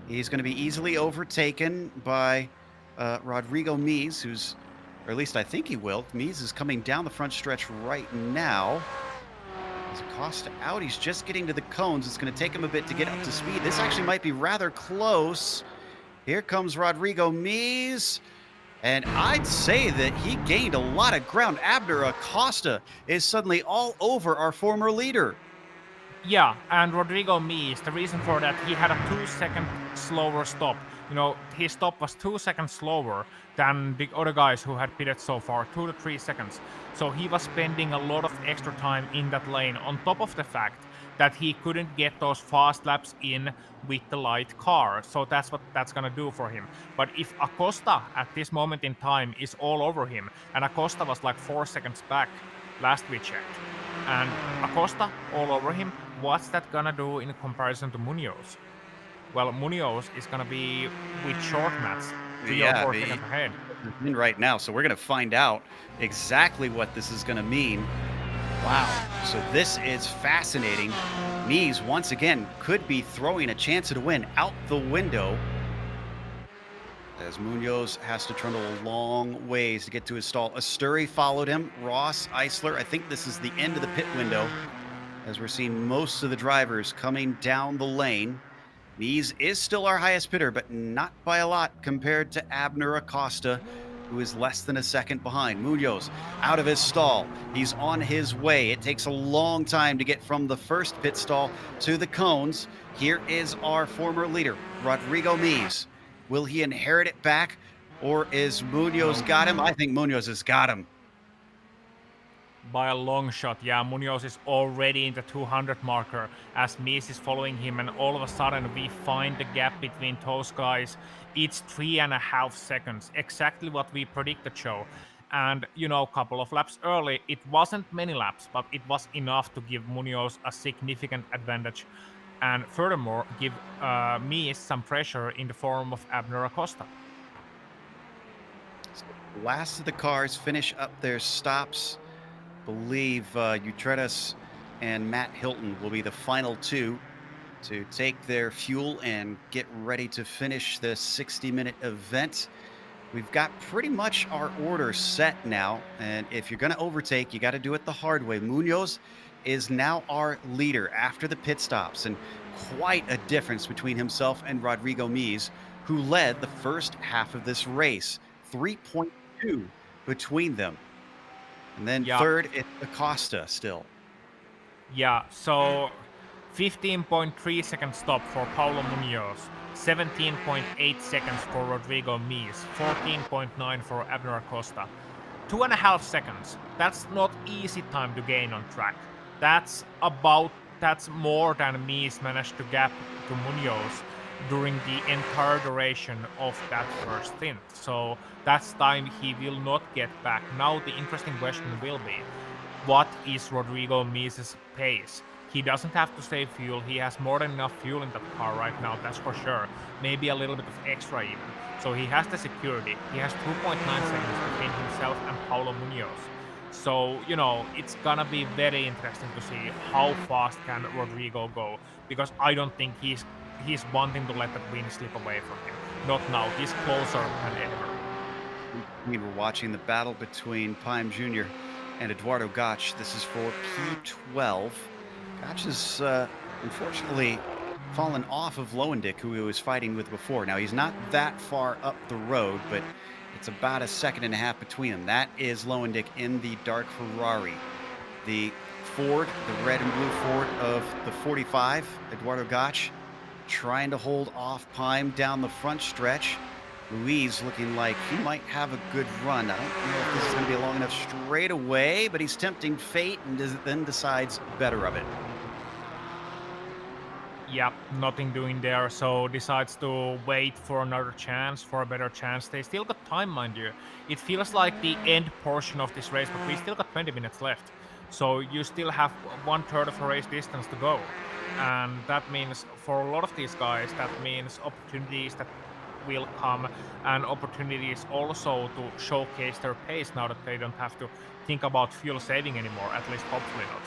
he's going to be easily overtaken by Rodrigo Mies, who's, or at least I think he will. Mies is coming down the front stretch right now. As Acosta out, he's just getting to the cones. It's going to take him a bit to get up to speed. This actually might be rather close. Here comes Rodrigo Mies, and I'd say that he gained a lot of ground. Abner Acosta is suddenly all over our former leader. Yeah, and Rodrigo Mies, the reason for that, he had a 2-second slower stop. You know, his stop was 2 seconds slower than the other guys who had pitted so far, 2 to 3 seconds. So he was spending a lot of extra time in that lane, on top of the fact that he couldn't get those fast laps in with the light car. So that's what that's gonna do for him. But if Acosta at this moment in time is all over him, and Acosta was like 4 seconds back last we checked, and Acosta all over him, what's that gonna do in comparison to Munoz? Well, Munoz is gonna be with short mats 3 or 4 seconds ahead. In right now, so we're gonna find out exactly what this is gonna mean. Wow, so this is fascinating. Mies, once again, could be throwing a chance at a win out the window, as Munoz has to trundle a long ways to get to his stall. Asturi followed him, Ross, Eisler. I think this is the end of the pit window, as we're seeing most of the drivers coming down the lane. Mies is still our highest pitter, but not by a lot compared to Abner Acosta, who is less than a second behind. Munoz out of his stall. He's on his way. It takes a long time to get from the first pit stall to the cones. Here is our former leader, Rodrigo Mies. Will he inherit it back, or is Munoz got him? I think Munoz has got him. By a long shot, yeah. Munoz is already in the 200 marker as Mies is following him, and all of a sudden we find the gap between those guys. It's 3.5 seconds, exactly what we predicted, Joe. And you know, a couple of laps early, it wasn't many laps, but it was enough to give Munoz a significant advantage, and furthermore give Mies some pressure in the form of Abner Acosta. Last of the cars finish up their stops. Believe Utretas and Matt Hilton will be the final two to take their fuel and get ready to finish the 60-minute event. We've got pretty much our order set now, and if you're going to overtake, you got to do it the hard way. Munoz is now our leader after the pit stops, and quite a difference between himself and Rodrigo Mies, who led the first half of this race. 3.2 between them. And then third, it's Acosta still. Yeah, so 15.3 second stop for Paulo Munoz, 17.8 seconds for Rodrigo Mies, 14.9 for Abner Acosta. 2.5 seconds. That's not easy time to gain on track. That's more than Mies managed to gap to Munoz during the entire duration of that first stint. So that's time he will not get back. Now the interesting question will be, what is Rodrigo Mies' pace? He doesn't have to save fuel. He has more than enough fuel in that car right now, that's for sure. Maybe a little bit of extra even. So he has the security. He has 2.9 seconds between himself and Paulo Munoz. So, it's gonna be very interesting to see how fast can Rodrigo go, because I don't think he's wanting to let that win slip away from him. Not now. He's closer than ever. We're watching the battle between Pime Jr. and Eduardo Gotch. This is for P12. Gotch has unfortunately fallen off of Lowendick, who he was fighting with before. Now, he's not that far up the road, but it's about a second and a half between them. That is Lowendick in the dark Ferrari. The Ford, the red and blue Ford of the 45, Eduardo Gotch, trying to hold off Pime down the front stretch. Luis looking like he might have a good run. I don't know if this is going to be a long enough straightaway, but he's tempting fate and then decides better of it. Yep, nothing doing there, so decides to wait for another chance, for a better chance. They still got time, mind you. It feels like the end portion of this race, but we still got 20 minutes left. So you still have 1/3 of a race distance to go. And that means, for a lot of these guys, that means opportunities that will come, and opportunities also to showcase their pace now that they don't have to think about fuel saving anymore, at least hopefully not.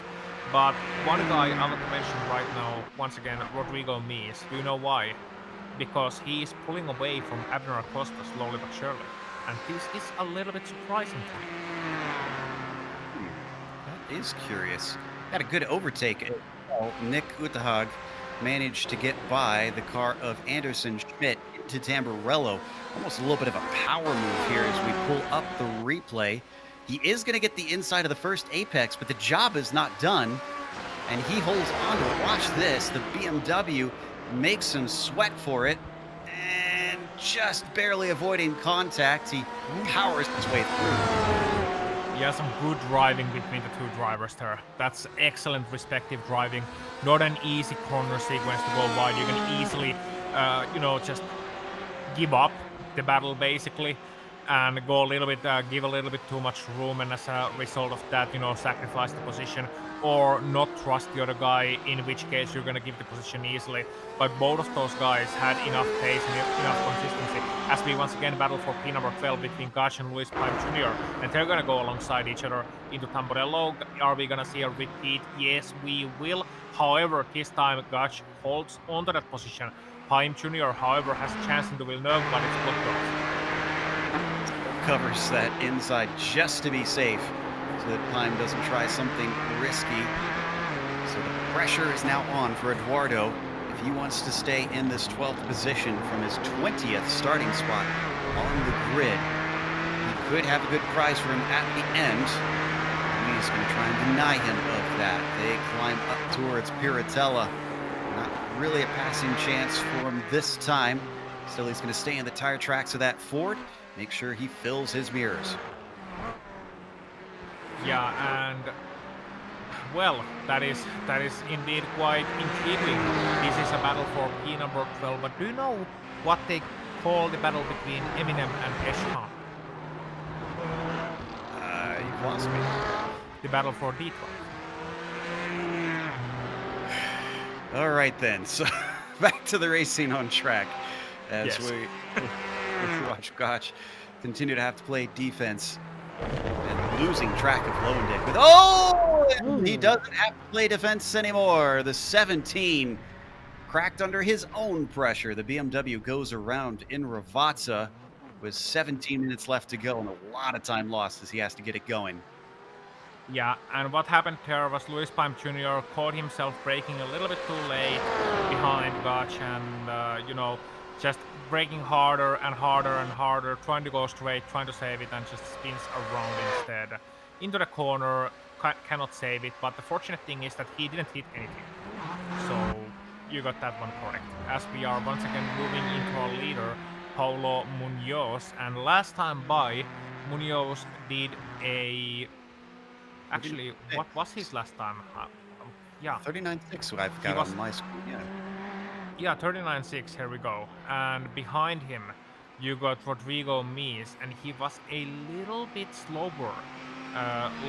But one guy I want to mention right now, once again, Rodrigo Mies. Do you know why? Because he is pulling away from Abner Acosta slowly but surely. And this is a little bit surprising to me. That is curious. Got a good overtake. Nick Utahag managed to get by the car of Anderson Schmidt into Tamburello. Almost a little bit of a power move here as we pull up the replay. He is going to get the inside of the first apex, but the job is not done, and he holds on to it. Watch this. The BMW makes him sweat for it, and just barely avoiding contact, he powers his way through. Yeah, some good driving between the two drivers there. That's excellent respective driving. Not an easy corner sequence to go wide. You can easily, just give up the battle basically and go a little bit, give a little bit too much room, and as a result of that, sacrifice the position or not trust the other guy, in which case you're going to give the position easily. But both of those guys had enough pace and enough consistency as we once again battle for P number 12 between Gotch and Luis Pime Jr. And they're going to go alongside each other into Tamburello. Are we going to see a repeat? Yes, we will. However, this time Gotch holds onto that position. Pime Jr., however, has a chance into Villeneuve, but it's blocked. Covers that inside just to be safe so that Pime doesn't try something risky. So the pressure is now on for Eduardo if he wants to stay in this 12th position from his 20th starting spot on the grid. He could have a good prize for him at the end. He's going to try and deny him of that. They climb up towards Piratella. Not really a passing chance for him this time. Still, he's going to stay in the tire tracks of that Ford. Make sure he fills his mirrors. Yeah, and well, that is indeed quite intriguing. This is a battle for P number 12, but do you know what they call the battle between Eminem and Esham? You've lost me. The battle for Detroit. All right then, so back to the racing on track as Yes. we watch Gotch continue to have to play defense and losing track of Lowendick with he doesn't have to play defense anymore. The 17 cracked under his own pressure. The BMW goes around in Ravazza with 17 minutes left to go and a lot of time lost as he has to get it going. Yeah, and what happened there was Luis Pime Jr. caught himself braking a little bit too late behind Gotch and, just braking harder and harder and harder, trying to go straight, trying to save it, and just spins around instead. Into the corner, cannot save it, but the fortunate thing is that he didn't hit anything. So you got that one correct. As we are once again moving into our leader, Paulo Munoz, and last time by, Munoz did a... Actually, what was his last time? Yeah. 39.6 I've got on my screen, yeah. Yeah, 39.6, here we go. And behind him, you got Rodrigo Mies, and he was a little bit slower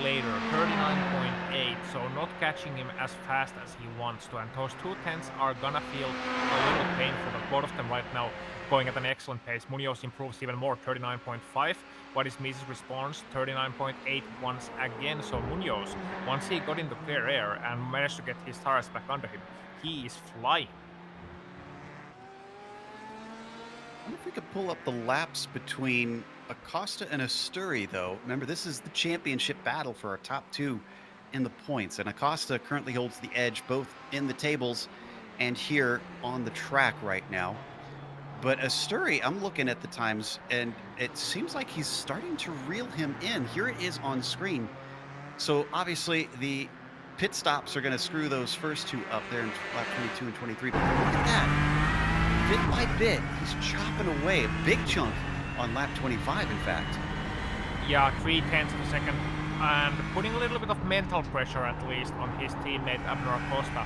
later, 39.8, so not catching him as fast as he wants to. And those 2/10 are gonna feel a little painful, but both of them right now going at an excellent pace. Munoz improves even more, 39.5. What is Mises' response? 39.8 once again. So Munoz, once he got into clear air and managed to get his tires back under him, he is flying. I wonder if we could pull up the laps between Acosta and Asturi, though. Remember, this is the championship battle for our top two in the points, and Acosta currently holds the edge both in the tables and here on the track right now. But Asturi, I'm looking at the times, and it seems like he's starting to reel him in. Here it is on screen. So obviously the pit stops are going to screw those first two up there in lap 22 and 23. But look at that. Bit by bit, he's chopping away a big chunk on lap 25, in fact. Yeah, 3/10 of a second, and putting a little bit of mental pressure at least on his teammate Abner Acosta.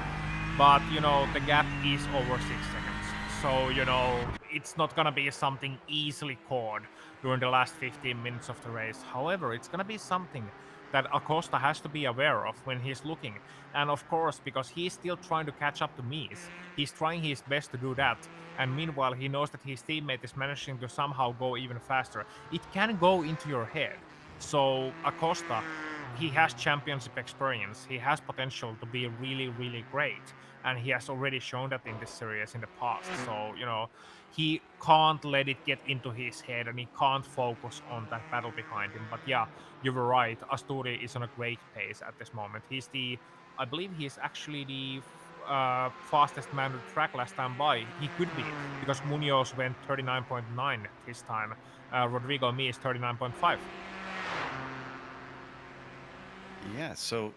But, you know, the gap is over 6 seconds. So, you know, it's not gonna be something easily caught during the last 15 minutes of the race. However, it's gonna be something that Acosta has to be aware of when he's looking. And of course, because he's still trying to catch up to Mies, he's trying his best to do that. And meanwhile, he knows that his teammate is managing to somehow go even faster. It can go into your head. So Acosta, he has championship experience. He has potential to be really, really great. And he has already shown that in this series in the past. So, you know, he can't let it get into his head and he can't focus on that battle behind him. But yeah, you were right. Asturi is on a great pace at this moment. I believe he's actually the fastest man to the track last time by. He could be, because Munoz went 39.9 this time. Rodrigo Mies 39.5. Yeah, so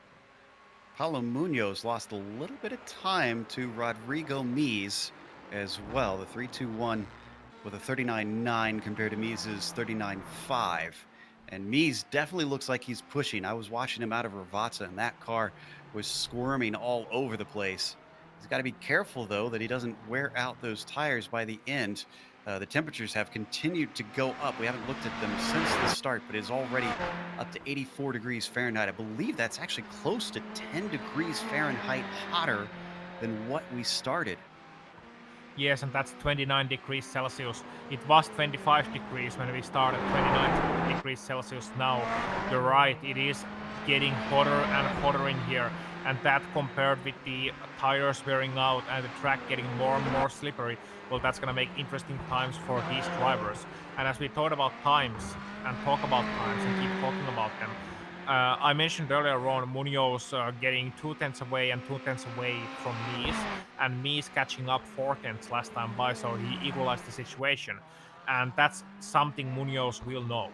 Paulo Munoz lost a little bit of time to Rodrigo Mies as well. The 3-2-1 with a 39.9 compared to Mies's 39.5. And Mies definitely looks like he's pushing. I was watching him out of Rivazza, and that car was squirming all over the place. He's got to be careful, though, that he doesn't wear out those tires by the end. The temperatures have continued to go up. We haven't looked at them since the start, but it's already up to 84 degrees Fahrenheit. I believe that's actually close to 10 degrees Fahrenheit hotter than what we started. Yes, and that's 29 degrees Celsius. It was 25 degrees when we started, 29 degrees Celsius now. You're right, it is getting hotter and hotter in here. And that compared with the tires wearing out and the track getting more and more slippery, well, that's going to make interesting times for these drivers. And as we thought about times and talk about times and keep talking about them, I mentioned earlier on Munoz getting 2/10 away and 2/10 away from Mies, and Mies catching up 4/10 last time by, so he equalized the situation. And that's something Munoz will know.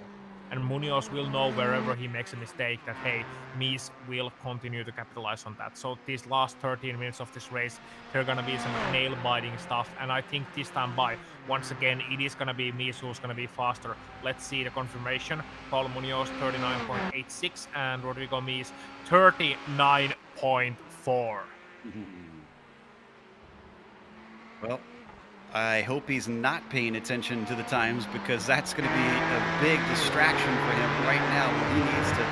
And Munoz will know wherever he makes a mistake that, hey, Mies will continue to capitalize on that. So these last 13 minutes of this race, there are going to be some nail-biting stuff. And I think this time by, once again, it is going to be Mies who's going to be faster. Let's see the confirmation. Paulo Munoz, 39.86, and Rodrigo Mies, 39.4. Well, I hope he's not paying attention to the times, because that's going to be a big distraction for him right now. He needs to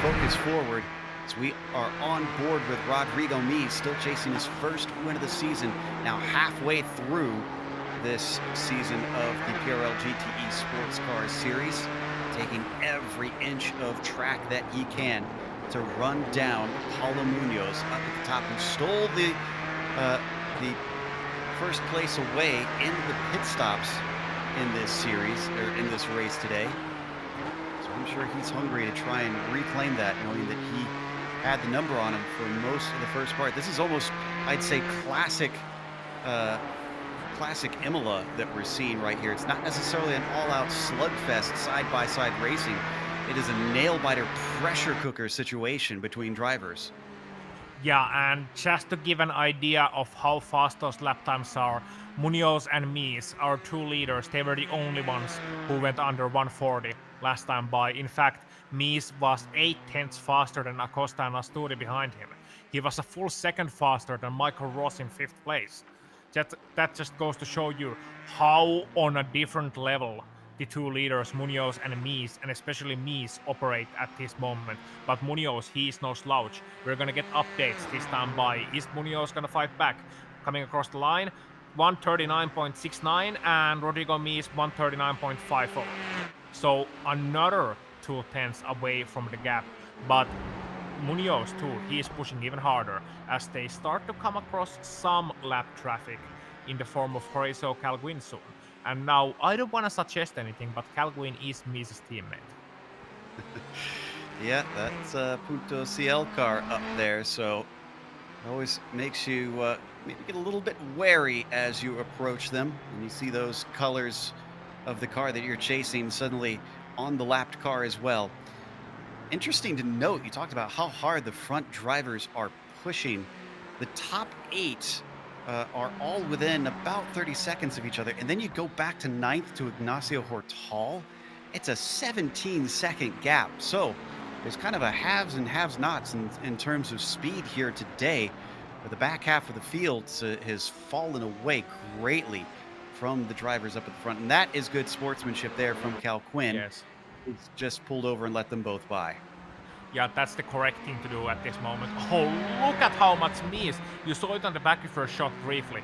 focus forward. So we are on board with Rodrigo Mies, still chasing his first win of the season, now halfway through this season of the PRL GTE Sportscar Series, taking every inch of track that he can to run down Paulo Munoz up at the top, who stole the first place away in the pit stops in this series, or in this race today. So I'm sure he's hungry to try and reclaim that, knowing that he had the number on him for most of the first part. This is almost, I'd say, classic Imola that we're seeing right here. It's not necessarily an all-out slugfest side-by-side racing. It is a nail-biter pressure cooker situation between drivers. Yeah, and just to give an idea of how fast those lap times are, Munoz and Mies, our two leaders, they were the only ones who went under 140 last time by. In fact, Mies was 8/10 faster than Acosta and Asturi behind him. He was a full second faster than Michael Ross in 5th place. That just goes to show you how on a different level the two leaders, Munoz and Mies, and especially Mies, operate at this moment. But Munoz, he is no slouch. We're gonna get updates this time by. Is Munoz gonna fight back? Coming across the line, 139.69 and Rodrigo Mies 139.50. So another 2 tenths away from the gap. But Munoz too, he is pushing even harder as they start to come across some lap traffic in the form of Horacio Calguin soon. And now I don't want to suggest anything, but Calguin is Mies' teammate. Yeah, that's Punto CL car up there, so it always makes you maybe get a little bit wary as you approach them and you see those colors of the car that you're chasing suddenly on the lapped car as well. Interesting to note, you talked about how hard the front drivers are pushing. The top 8 are all within about 30 seconds of each other, and then you go back to 9th to Ignacio Hortal. It's a 17-second gap. So there's kind of a haves and have-nots in terms of speed here today. But the back half of the field has fallen away greatly from the drivers up at the front. And that is good sportsmanship there from Cal Quinn. Yes. He's just pulled over and let them both by. Yeah, that's the correct thing to do at this moment. Oh, look at how much Mies. You saw it on the ButtKicker shot briefly.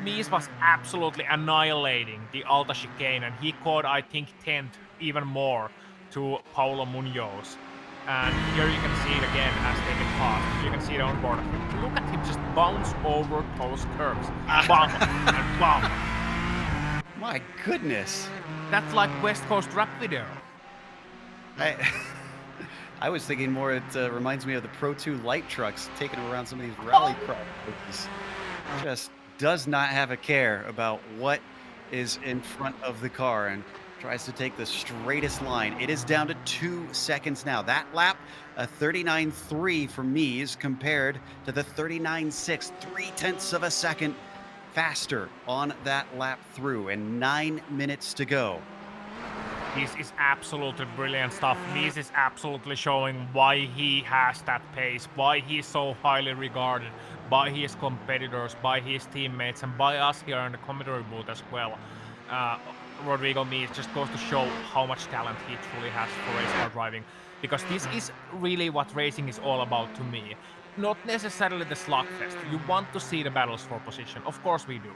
Mies was absolutely annihilating the Alta chicane, and he caught, I think, 10th, even more, to Paulo Munoz. And here you can see it again as they get past. You can see it on board. Look at him just bounce over those curves. Bum and bum. My goodness. That's like West Coast rap video. I was thinking more, it reminds me of the Pro 2 light trucks taking around some of these rally courses. Just does not have a care about what is in front of the car and tries to take the straightest line. It is down to 2 seconds now. That lap, a 39.3 for Mies compared to the 39.6, 3/10 of a second faster on that lap through, and 9 minutes to go. This is absolutely brilliant stuff. Mies is absolutely showing why he has that pace, why he's so highly regarded by his competitors, by his teammates, and by us here in the commentary booth as well. Rodrigo Mies just goes to show how much talent he truly has for race car driving, because this is really what racing is all about to me. Not necessarily the slugfest. You want to see the battles for position, of course we do,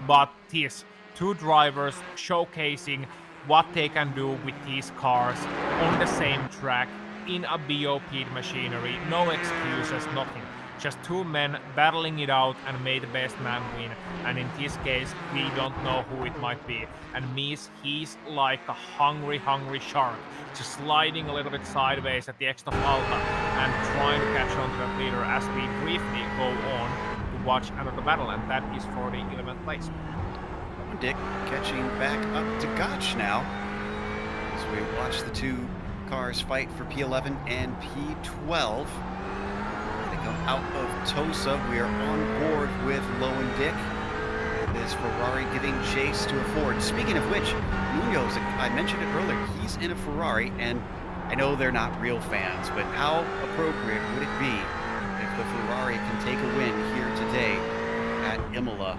but these two drivers showcasing what they can do with these cars on the same track in a BOP'd machinery. No excuses, nothing. Just two men battling it out and may the best man win. And in this case, we don't know who it might be. And Mies, he's like a hungry shark, just sliding a little bit sideways at the exit of Alta and trying to catch on to that leader as we briefly go on to watch another battle, and that is for the 11th place. Dick catching back up to Gotch now as we watch the two cars fight for P11 and P12. They come out of Tosa. We are on board with Dick. It is Ferrari giving chase to a Ford. Speaking of which, Munoz, I mentioned it earlier, he's in a Ferrari, and I know they're not real fans, but how appropriate would it be if the Ferrari can take a win here today at Imola?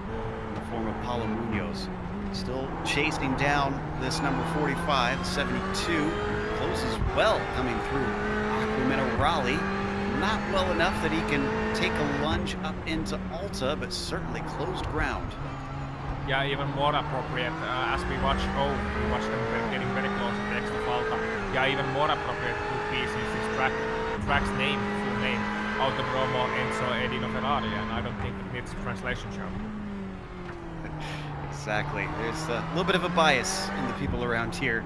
Form of Paulo Munoz. Still chasing down this number 45, 72. Closes well coming through Aquaminerale. Not well enough that he can take a lunge up into Alta, but certainly closed ground. Yeah, even more appropriate as we watch them getting very close to the exit of Alta. Yeah, even more appropriate two pieces is track's name, full name, Autodromo Enzo Dino Ferrari, and I don't think it needs a translation show. Exactly. There's a little bit of a bias in the people around here,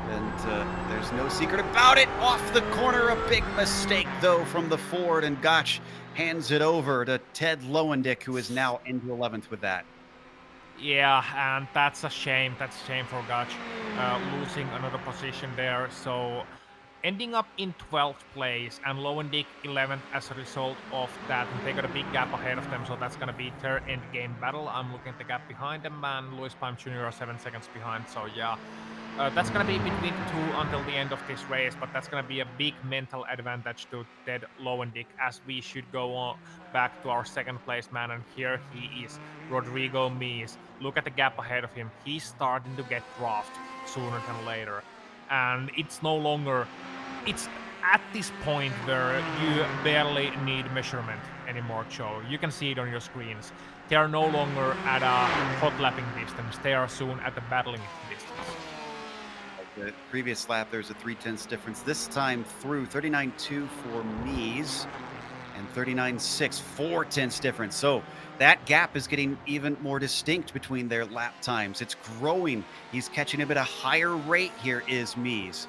and there's no secret about it. Off the corner, a big mistake, though, from the Ford, and Gotch hands it over to Ted Lowendick, who is now into 11th with that. Yeah, and that's a shame. That's a shame for Gotch, losing another position there. So ending up in 12th place and Lowendick 11th as a result of that. And they got a big gap ahead of them, so that's going to be their end game battle. I'm looking at the gap behind them, and Louis Palm Jr. are 7 seconds behind. So yeah, that's going to be between the two until the end of this race, but that's going to be a big mental advantage to Ted Lowendick as we should go on back to our second place man, and here he is, Rodrigo Mies. Look at the gap ahead of him. He's starting to get dropped sooner than later, and it's no longer, it's at this point where you barely need measurement anymore, Joe. You can see it on your screens. They are no longer at a hot lapping distance. They are soon at the battling distance. The previous lap, there's a 3/10 difference. This time through 39.2 for Mies and 39.6, 4/10 difference. So that gap is getting even more distinct between their lap times. It's growing. He's catching up at a higher rate here is Mies.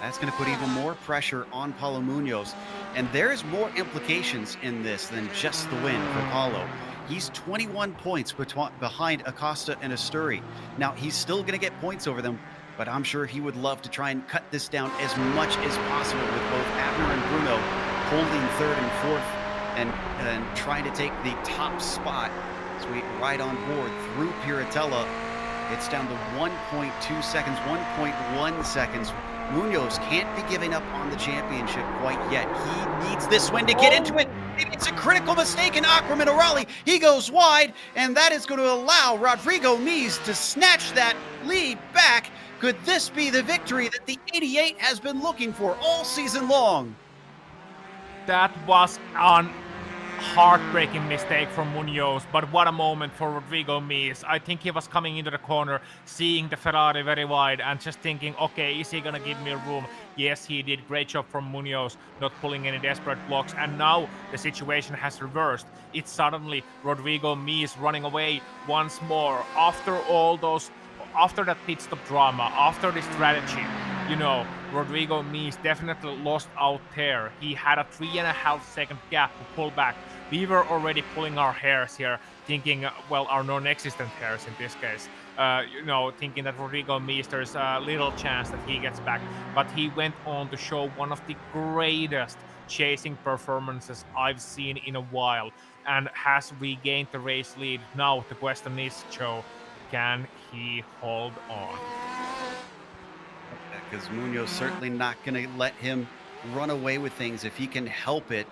That's going to put even more pressure on Paulo Munoz. And there's more implications in this than just the win for Paulo. He's 21 points behind Acosta and Asturi. Now, he's still going to get points over them, but I'm sure he would love to try and cut this down as much as possible with both Abner and Bruno holding third and fourth and trying to take the top spot as we ride on board through Piratella. It's down to 1.2 seconds, 1.1 seconds. Munoz can't be giving up on the championship quite yet. He needs this win to get into it. Maybe it's a critical mistake in Aquaman He goes wide, and that is going to allow Rodrigo Mies to snatch that lead back. Could this be the victory that the 88 has been looking for all season long? That was an heartbreaking mistake from Munoz, but what a moment for Rodrigo Mies. I think he was coming into the corner, seeing the Ferrari very wide and just thinking, okay, is he gonna give me room? Yes, he did. Great job from Munoz, not pulling any desperate blocks, and now the situation has reversed. It's suddenly Rodrigo Mies running away once more after that pit stop drama, after the strategy. Rodrigo Mies definitely lost out there. He had a 3.5 second gap to pull back. We were already pulling our hairs here, thinking, well, our non-existent hairs in this case, thinking that Rodrigo Mies, there's a little chance that he gets back. But he went on to show one of the greatest chasing performances I've seen in a while and has regained the race lead. Now the question is, Joe, can he hold on? Because Munoz certainly not going to let him run away with things if he can help it.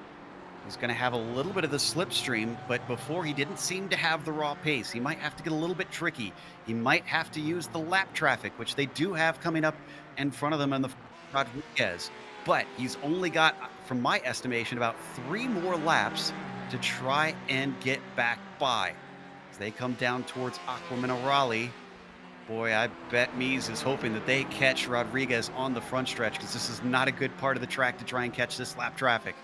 He's going to have a little bit of the slipstream, but before he didn't seem to have the raw pace. He might have to get a little bit tricky. He might have to use the lap traffic, which they do have coming up in front of them in the Rodriguez. But he's only got, from my estimation, about 3 more laps to try and get back by. As they come down towards Aqua Minerale, boy, I bet Mies is hoping that they catch Rodriguez on the front stretch, because this is not a good part of the track to try and catch this lap traffic.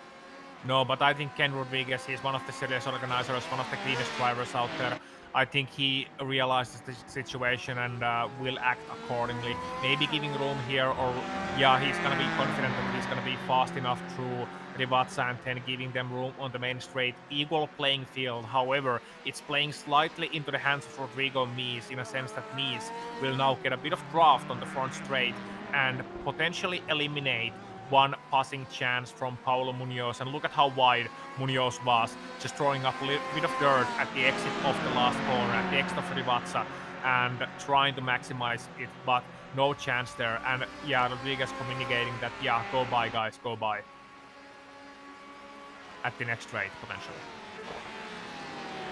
No, but I think Ken Rodriguez, he's one of the serious organizers, one of the cleanest drivers out there. I think he realizes the situation and will act accordingly. Maybe giving room here, or he's going to be confident that he's going to be fast enough through Rivazza and then giving them room on the main straight. Equal playing field. However, it's playing slightly into the hands of Rodrigo Mies, in a sense that Mies will now get a bit of draft on the front straight and potentially eliminate one passing chance from Paulo Munoz. And look at how wide Munoz was, just throwing up a little bit of dirt at the exit of the last corner, at the exit of Rivazza, and trying to maximize it, but no chance there. And Rodriguez communicating that, go by guys, go by. At the next straight, potentially.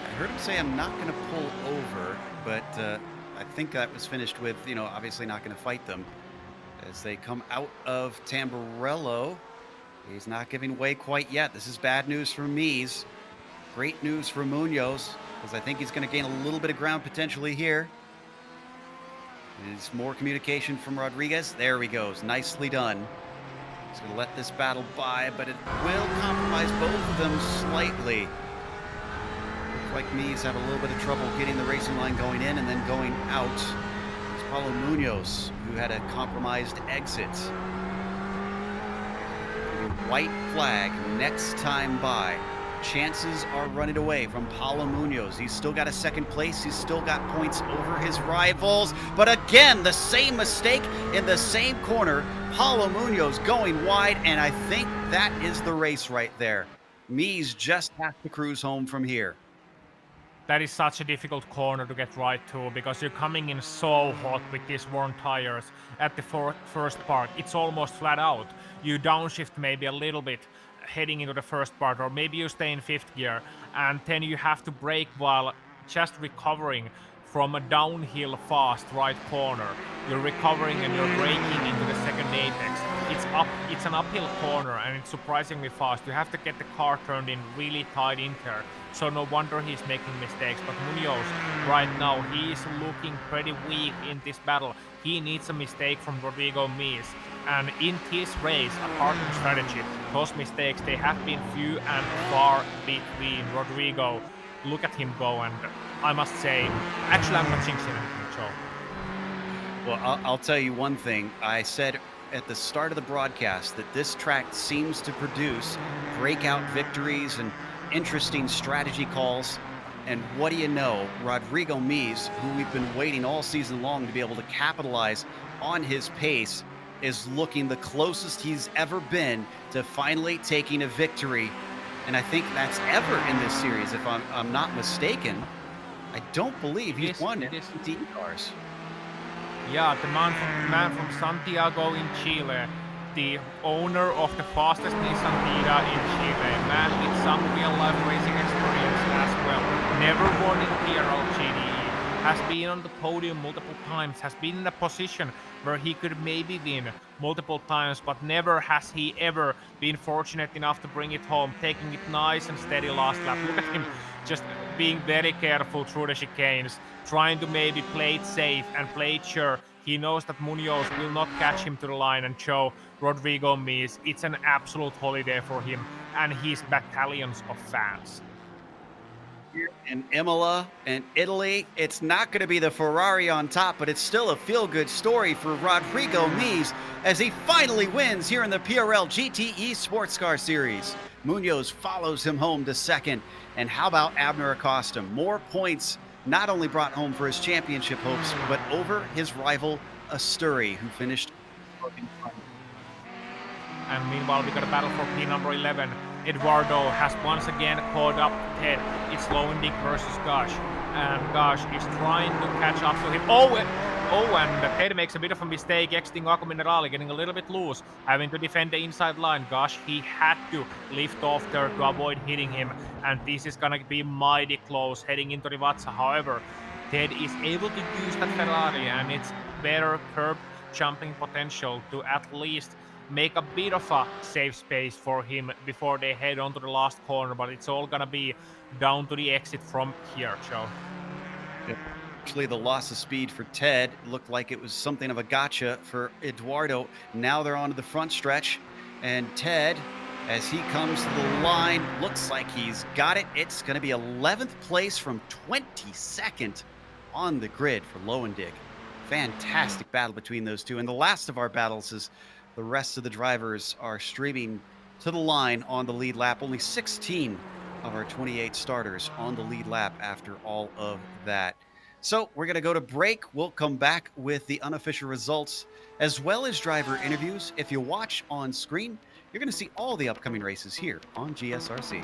I heard him say, I'm not going to pull over, but I think that was finished with, obviously not going to fight them. As they come out of Tamburello, he's not giving way quite yet. This is bad news for Mies. Great news for Munoz, because I think he's going to gain a little bit of ground potentially here. There's more communication from Rodriguez. There he goes. Nicely done. He's going to let this battle by, but it will compromise both of them slightly. Looks like Mies have a little bit of trouble getting the racing line going in and then going out. It's Paulo Munoz, who had a compromised exit. White flag next time by. Chances are running away from Paulo Munoz. He's still got a second place. He's still got points over his rivals. But again, the same mistake in the same corner. Paulo Munoz going wide, and I think that is the race right there. Mies just has to cruise home from here. That is such a difficult corner to get right to, because you're coming in so hot with these worn tires at the first part. It's almost flat out. You downshift maybe a little bit heading into the first part, or maybe you stay in 5th gear, and then you have to brake while just recovering from a downhill fast right corner. You're recovering and you're braking into the second apex. It's an uphill corner and it's surprisingly fast. You have to get the car turned in really tight in there. So no wonder he's making mistakes. But Munoz, right now, he is looking pretty weak in this battle. He needs a mistake from Rodrigo Mies. And in this race, apart from strategy, those mistakes, they have been few and far between. Rodrigo, look at him go, and I must say, actually I'm not jinxing anything, Joe. Well, I'll tell you one thing. I said at the start of the broadcast that this track seems to produce breakout victories and interesting strategy calls. And what do you know? Rodrigo Mies, who we've been waiting all season long to be able to capitalize on his pace, is looking the closest he's ever been to finally taking a victory. And I think that's ever in this series, if I'm not mistaken. I don't believe he's won GTE cars. Yeah, the man from Santiago in Chile, the owner of the fastest Nissan Vida in Chile, man with some real-life racing experience as well. Never won in PRL GTE, has been on the podium multiple times, has been in a position where he could maybe win multiple times, but never has he ever been fortunate enough to bring it home, taking it nice and steady last lap. Look at him just being very careful through the chicanes, trying to maybe play it safe and play it sure. He knows that Munoz will not catch him to the line and show Rodrigo Mies. It's an absolute holiday for him and his battalions of fans. Here in Imola and Italy, it's not going to be the Ferrari on top, but it's still a feel-good story for Rodrigo Mies as he finally wins here in the PRL GTE Sportscar Series. Munoz follows him home to second. And how about Abner Acosta? More points not only brought home for his championship hopes, but over his rival Asturi, who finished in front. And meanwhile, we got a battle for P number 11. Eduardo has once again caught up to Ted. It's Lowendick versus Gosh. And Gosh is trying to catch up to him. And Ted makes a bit of a mistake, exiting Acqua Minerale, getting a little bit loose, having to defend the inside line. Gosh, he had to lift off there to avoid hitting him. And this is gonna be mighty close heading into Rivazza. However, Ted is able to use that Ferrari and its better curb jumping potential to at least make a bit of a safe space for him before they head on to the last corner, but it's all gonna be down to the exit from here, Joe. Actually, the loss of speed for Ted looked like it was something of a gotcha for Eduardo. Now they're onto the front stretch, and Ted, as he comes to the line, looks like he's got it. It's going to be 11th place from 22nd on the grid for Lowendick. Fantastic battle between those two. And the last of our battles is the rest of the drivers are streaming to the line on the lead lap. Only 16 of our 28 starters on the lead lap after all of that. So we're going to go to break. We'll come back with the unofficial results as well as driver interviews. If you watch on screen, you're going to see all the upcoming races here on GSRC.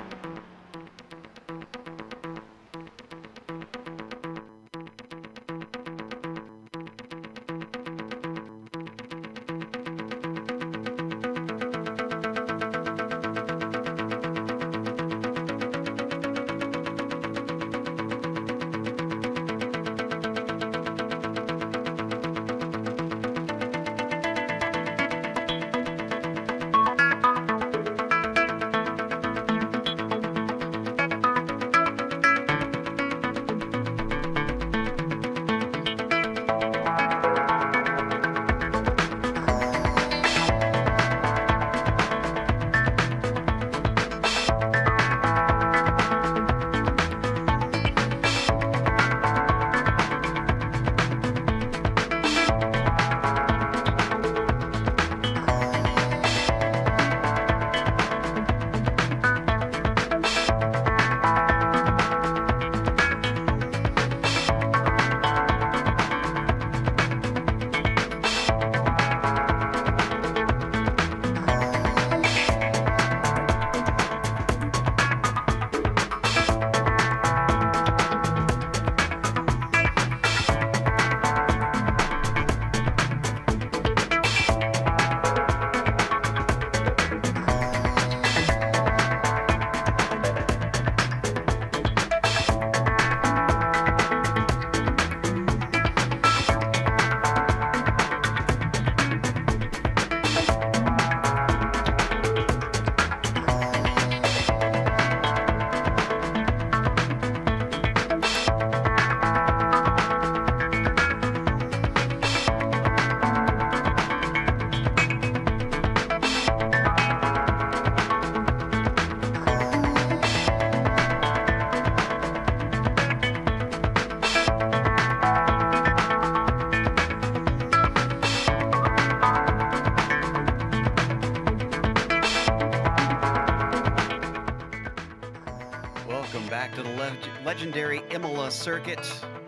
legendary Imola circuit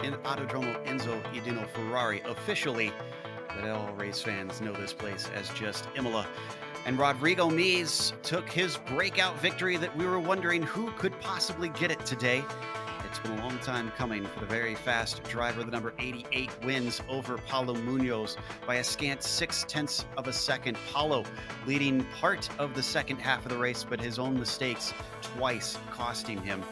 in Autodromo Enzo e Dino Ferrari. Officially, but all race fans know this place as just Imola. And Rodrigo Mies took his breakout victory that we were wondering who could possibly get it today. It's been a long time coming for the very fast driver. The number 88 wins over Paulo Munoz by a scant 0.6 of a second. Paulo leading part of the second half of the race, but his own mistakes twice costing him,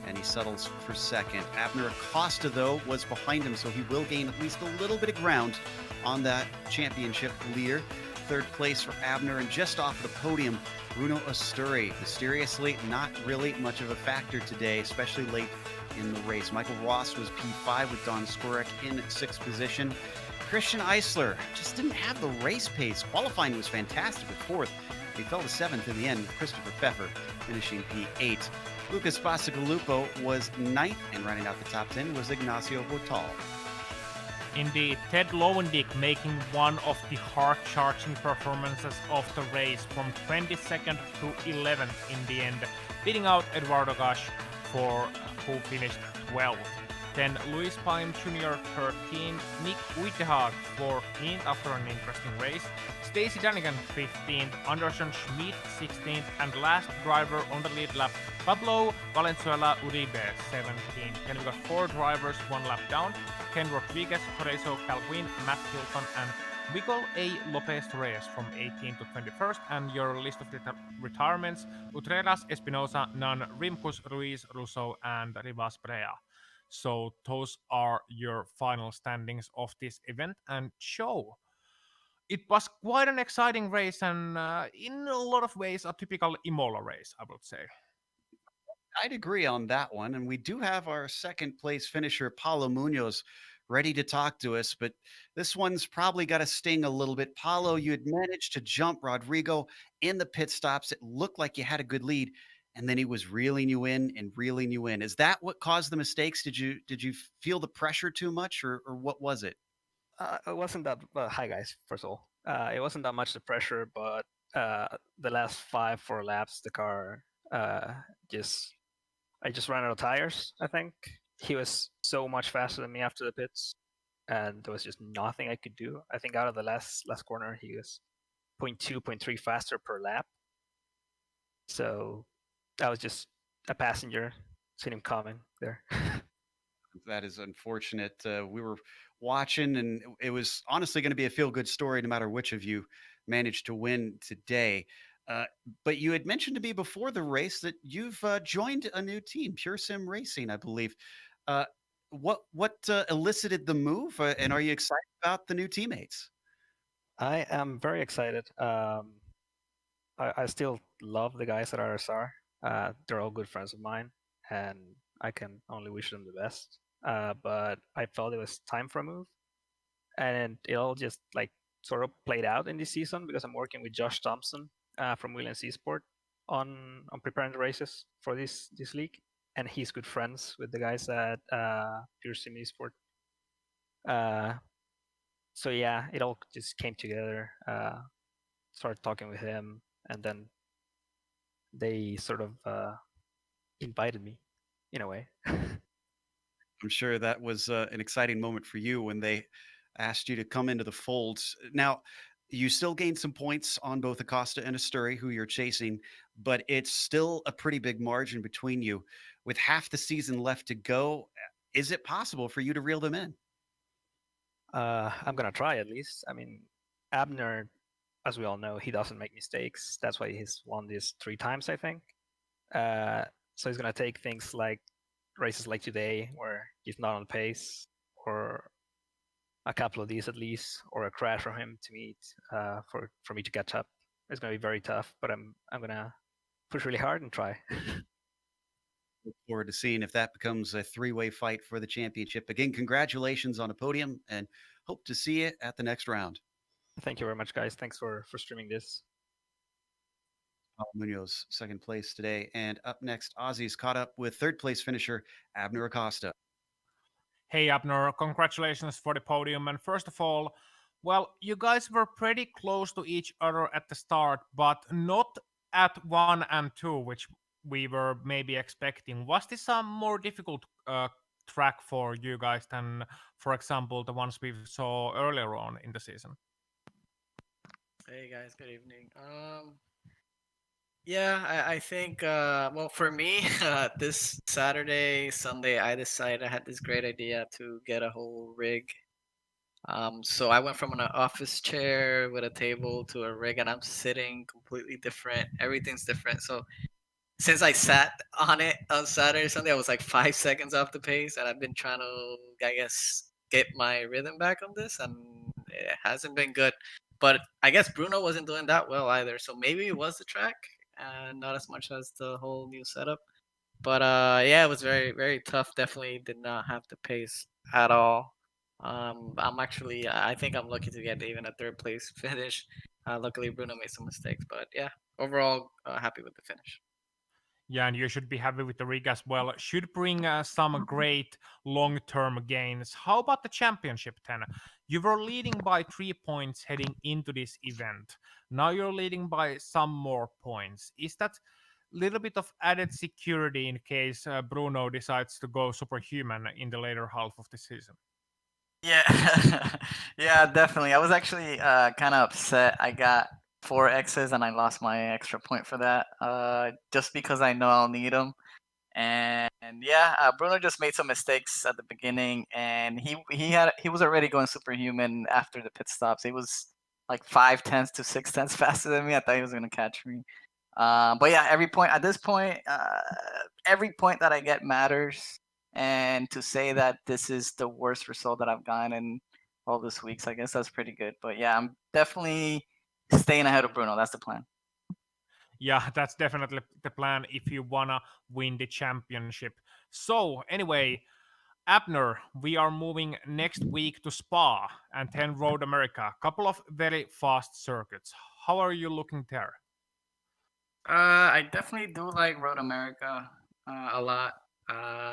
and he settles for second. Abner Acosta, though, was behind him, so he will gain at least a little bit of ground on that championship leader. Third place for Abner, and just off the podium, Bruno Asturi. Mysteriously, not really much of a factor today, especially late in the race. Michael Ross was P5 with Don Skorek in sixth position. Christian Eisler just didn't have the race pace. Qualifying was fantastic with fourth. He fell to seventh in the end, with Christopher Pfeffer finishing P8. Lucas Bacigalupo was ninth, and rounding out the top 10 was Ignacio Bortal. Indeed, Ted Lowendick making one of the heart-charging performances of the race from 22nd to 11th in the end, beating out Eduardo Gash for who finished 12th. Then Luis Palm Jr. 13th, Nick Uitehag 14th after an interesting race, Stacy Danigan 15th, Anderson Schmidt 16th, and last driver on the lead lap, Pablo Valenzuela Uribe 17th. Then we got four drivers one lap down, Ken Rodriguez, Horacio Calvin, Matt Hilton, and Miguel A. Lopez Reyes from 18th to 21st, and your list of retirements, Utreras, Espinosa, Nunn, Rimkus, Ruiz, Russo, and Rivas Brea. So those are your final standings of this event and show. It was quite an exciting race and in a lot of ways a typical Imola race, I would say. I'd agree on that one. And we do have our second place finisher, Paulo Munoz, ready to talk to us. But this one's probably got to sting a little bit. Paulo, you had managed to jump Rodrigo in the pit stops. It looked like you had a good lead. And then he was reeling you in and reeling you in. Is that what caused the mistakes? Did you feel the pressure too much, or what was it? It wasn't that. Hi guys, first of all, it wasn't that much the pressure, but the last 5 4 laps, the car just I just ran out of tires. I think he was so much faster than me after the pits, and there was just nothing I could do. I think out of the last corner, he was 0.2, 0.3 faster per lap. So I was just a passenger, seeing him coming there. That is unfortunate. We were watching, and it was honestly going to be a feel good story no matter which of you managed to win today. But you had mentioned to me before the race that you've joined a new team, Pure Sim Racing, I believe. Uh, what elicited the move, and are you excited about the new teammates? I am very excited. I still love the guys at RSR. They're all good friends of mine, and I can only wish them the best. But I felt it was time for a move, and it all just like sort of played out in this season because I'm working with Josh Thompson from Williams Esport on preparing the races for this league, and he's good friends with the guys at Pure Sim Esport. So yeah, it all just came together. Started talking with him, and then they sort of invited me in a way. I'm sure that was an exciting moment for you when they asked you to come into the fold. Now, you still gained some points on both Acosta and Asturi, who you're chasing, but it's still a pretty big margin between you. With half the season left to go, is it possible for you to reel them in? I'm gonna try at least. I mean, Abner, as we all know, he doesn't make mistakes. That's why he's won this 3 times, I think. So he's gonna take things like races like today, where he's not on pace, or a couple of these at least, or a crash from him to meet for me to catch up. It's gonna be very tough, but I'm gonna push really hard and try. Look forward to seeing if that becomes a three-way fight for the championship. Again, congratulations on a podium, and hope to see you at the next round. Thank you very much, guys. Thanks for streaming this. Paulo Munoz, second place today. And up next, Aussies caught up with third place finisher Abner Acosta. Hey Abner, congratulations for the podium. And first of all, well, you guys were pretty close to each other at the start, but not at 1 and 2, which we were maybe expecting. Was this a more difficult track for you guys than, for example, the ones we saw earlier on in the season? Hey guys, good evening. Yeah, I think well for me, this Saturday, Sunday, I decided I had this great idea to get a whole rig. So I went from an office chair with a table to a rig, and I'm sitting completely different. Everything's different. So since I sat on it on Saturday, Sunday, I was like 5 seconds off the pace, and I've been trying to, I guess, get my rhythm back on this, and it hasn't been good. But I guess Bruno wasn't doing that well either, so maybe it was the track, and not as much as the whole new setup. But yeah, it was very very tough. Definitely did not have the pace at all. I'm actually, I think I'm lucky to get even a third place finish. Luckily, Bruno made some mistakes, but yeah, overall happy with the finish. Yeah, and you should be happy with the rig as well. Should bring some great long-term gains. How about the championship then? You were leading by 3 points heading into this event. Now you're leading by some more points. Is that little bit of added security in case Bruno decides to go superhuman in the later half of the season? Yeah, yeah, definitely. I was actually kind of upset. I got 4 X's and I lost my extra point for that. Just because I know I'll need them. And yeah, Bruno just made some mistakes at the beginning, and he was already going superhuman after the pit stops. He was like 5 tenths to 6 tenths faster than me. I thought he was gonna catch me. But yeah, every point at this point, every point that I get matters. And to say that this is the worst result that I've gotten in all this weeks, I guess that's pretty good. But yeah, I'm definitely staying ahead of Bruno. That's the plan. Yeah, that's definitely the plan if you wanna win the championship. So anyway, Abner, we are moving next week to Spa and then Road America. Couple of very fast circuits. How are you looking there? I definitely do like Road America a lot.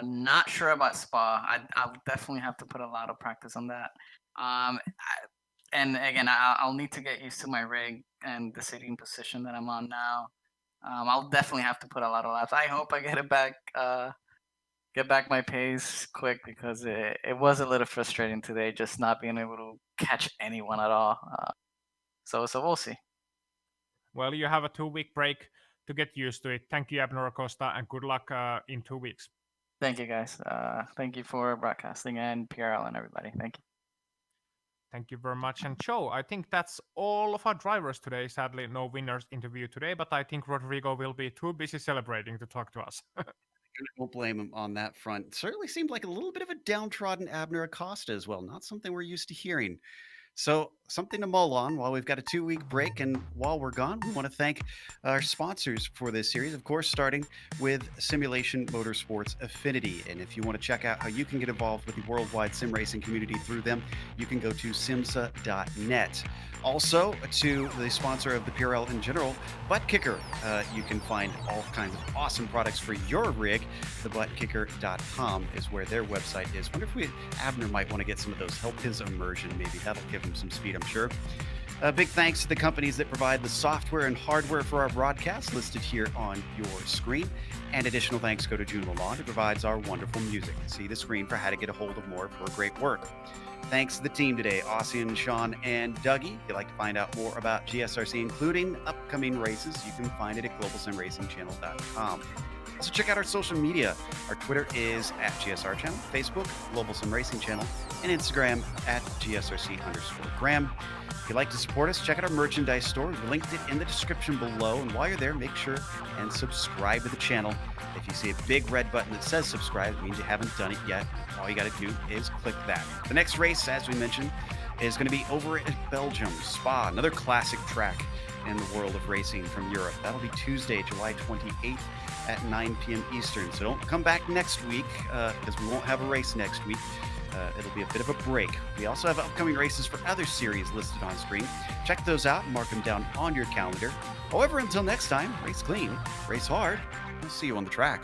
Not sure about Spa. I'll definitely have to put a lot of practice on that. And again, I'll need to get used to my rig and the sitting position that I'm on now. I'll definitely have to put a lot of laps. I hope I get back my pace quick because it was a little frustrating today, just not being able to catch anyone at all. So we'll see. Well, you have a 2 week break to get used to it. Thank you, Abner Acosta, and good luck in 2 weeks. Thank you, guys. Thank you for broadcasting and PRL and everybody. Thank you. Thank you very much. And Joe, I think that's all of our drivers today. Sadly, no winners interview today, but I think Rodrigo will be too busy celebrating to talk to us. Won't blame him on that front. Certainly seemed like a little bit of a downtrodden Abner Acosta as well. Not something we're used to hearing. So, something to mull on while we've got a 2 week break. And while we're gone, we want to thank our sponsors for this series, of course, starting with Simulation Motorsports Affinity. And if you want to check out how you can get involved with the worldwide sim racing community through them, you can go to simsa.net. Also, to the sponsor of the PRL in general, ButtKicker. You can find all kinds of awesome products for your rig. The ButtKicker.com is where their website is. Wonder if Abner might want to get some of those, help his immersion. Maybe that'll give him some speed, I'm sure. Big thanks to the companies that provide the software and hardware for our broadcast listed here on your screen. And additional thanks go to June Lalonde, who provides our wonderful music. See the screen for how to get a hold of more of her great work. Thanks to the team today, Ossian, Sean, and Dougie. If you'd like to find out more about GSRC, including upcoming races, you can find it at globalsimracingchannel.com. Also, check out our social media. Our Twitter is at GSR Channel, Facebook, Global Sim Racing Channel, and Instagram at GSRC_Graham. If you'd like to support us, check out our merchandise store. We've linked it in the description below. And while you're there, make sure and subscribe to the channel. If you see a big red button that says subscribe, it means you haven't done it yet. All you got to do is click that. The next race, as we mentioned, is going to be over at Belgium, Spa, another classic track in the world of racing from Europe. That'll be Tuesday, July 28th at 9 p.m. Eastern. So don't come back next week because we won't have a race next week. It'll be a bit of a break. We also have upcoming races for other series listed on screen. Check those out and mark them down on your calendar. However, until next time, race clean, race hard. We'll see you on the track.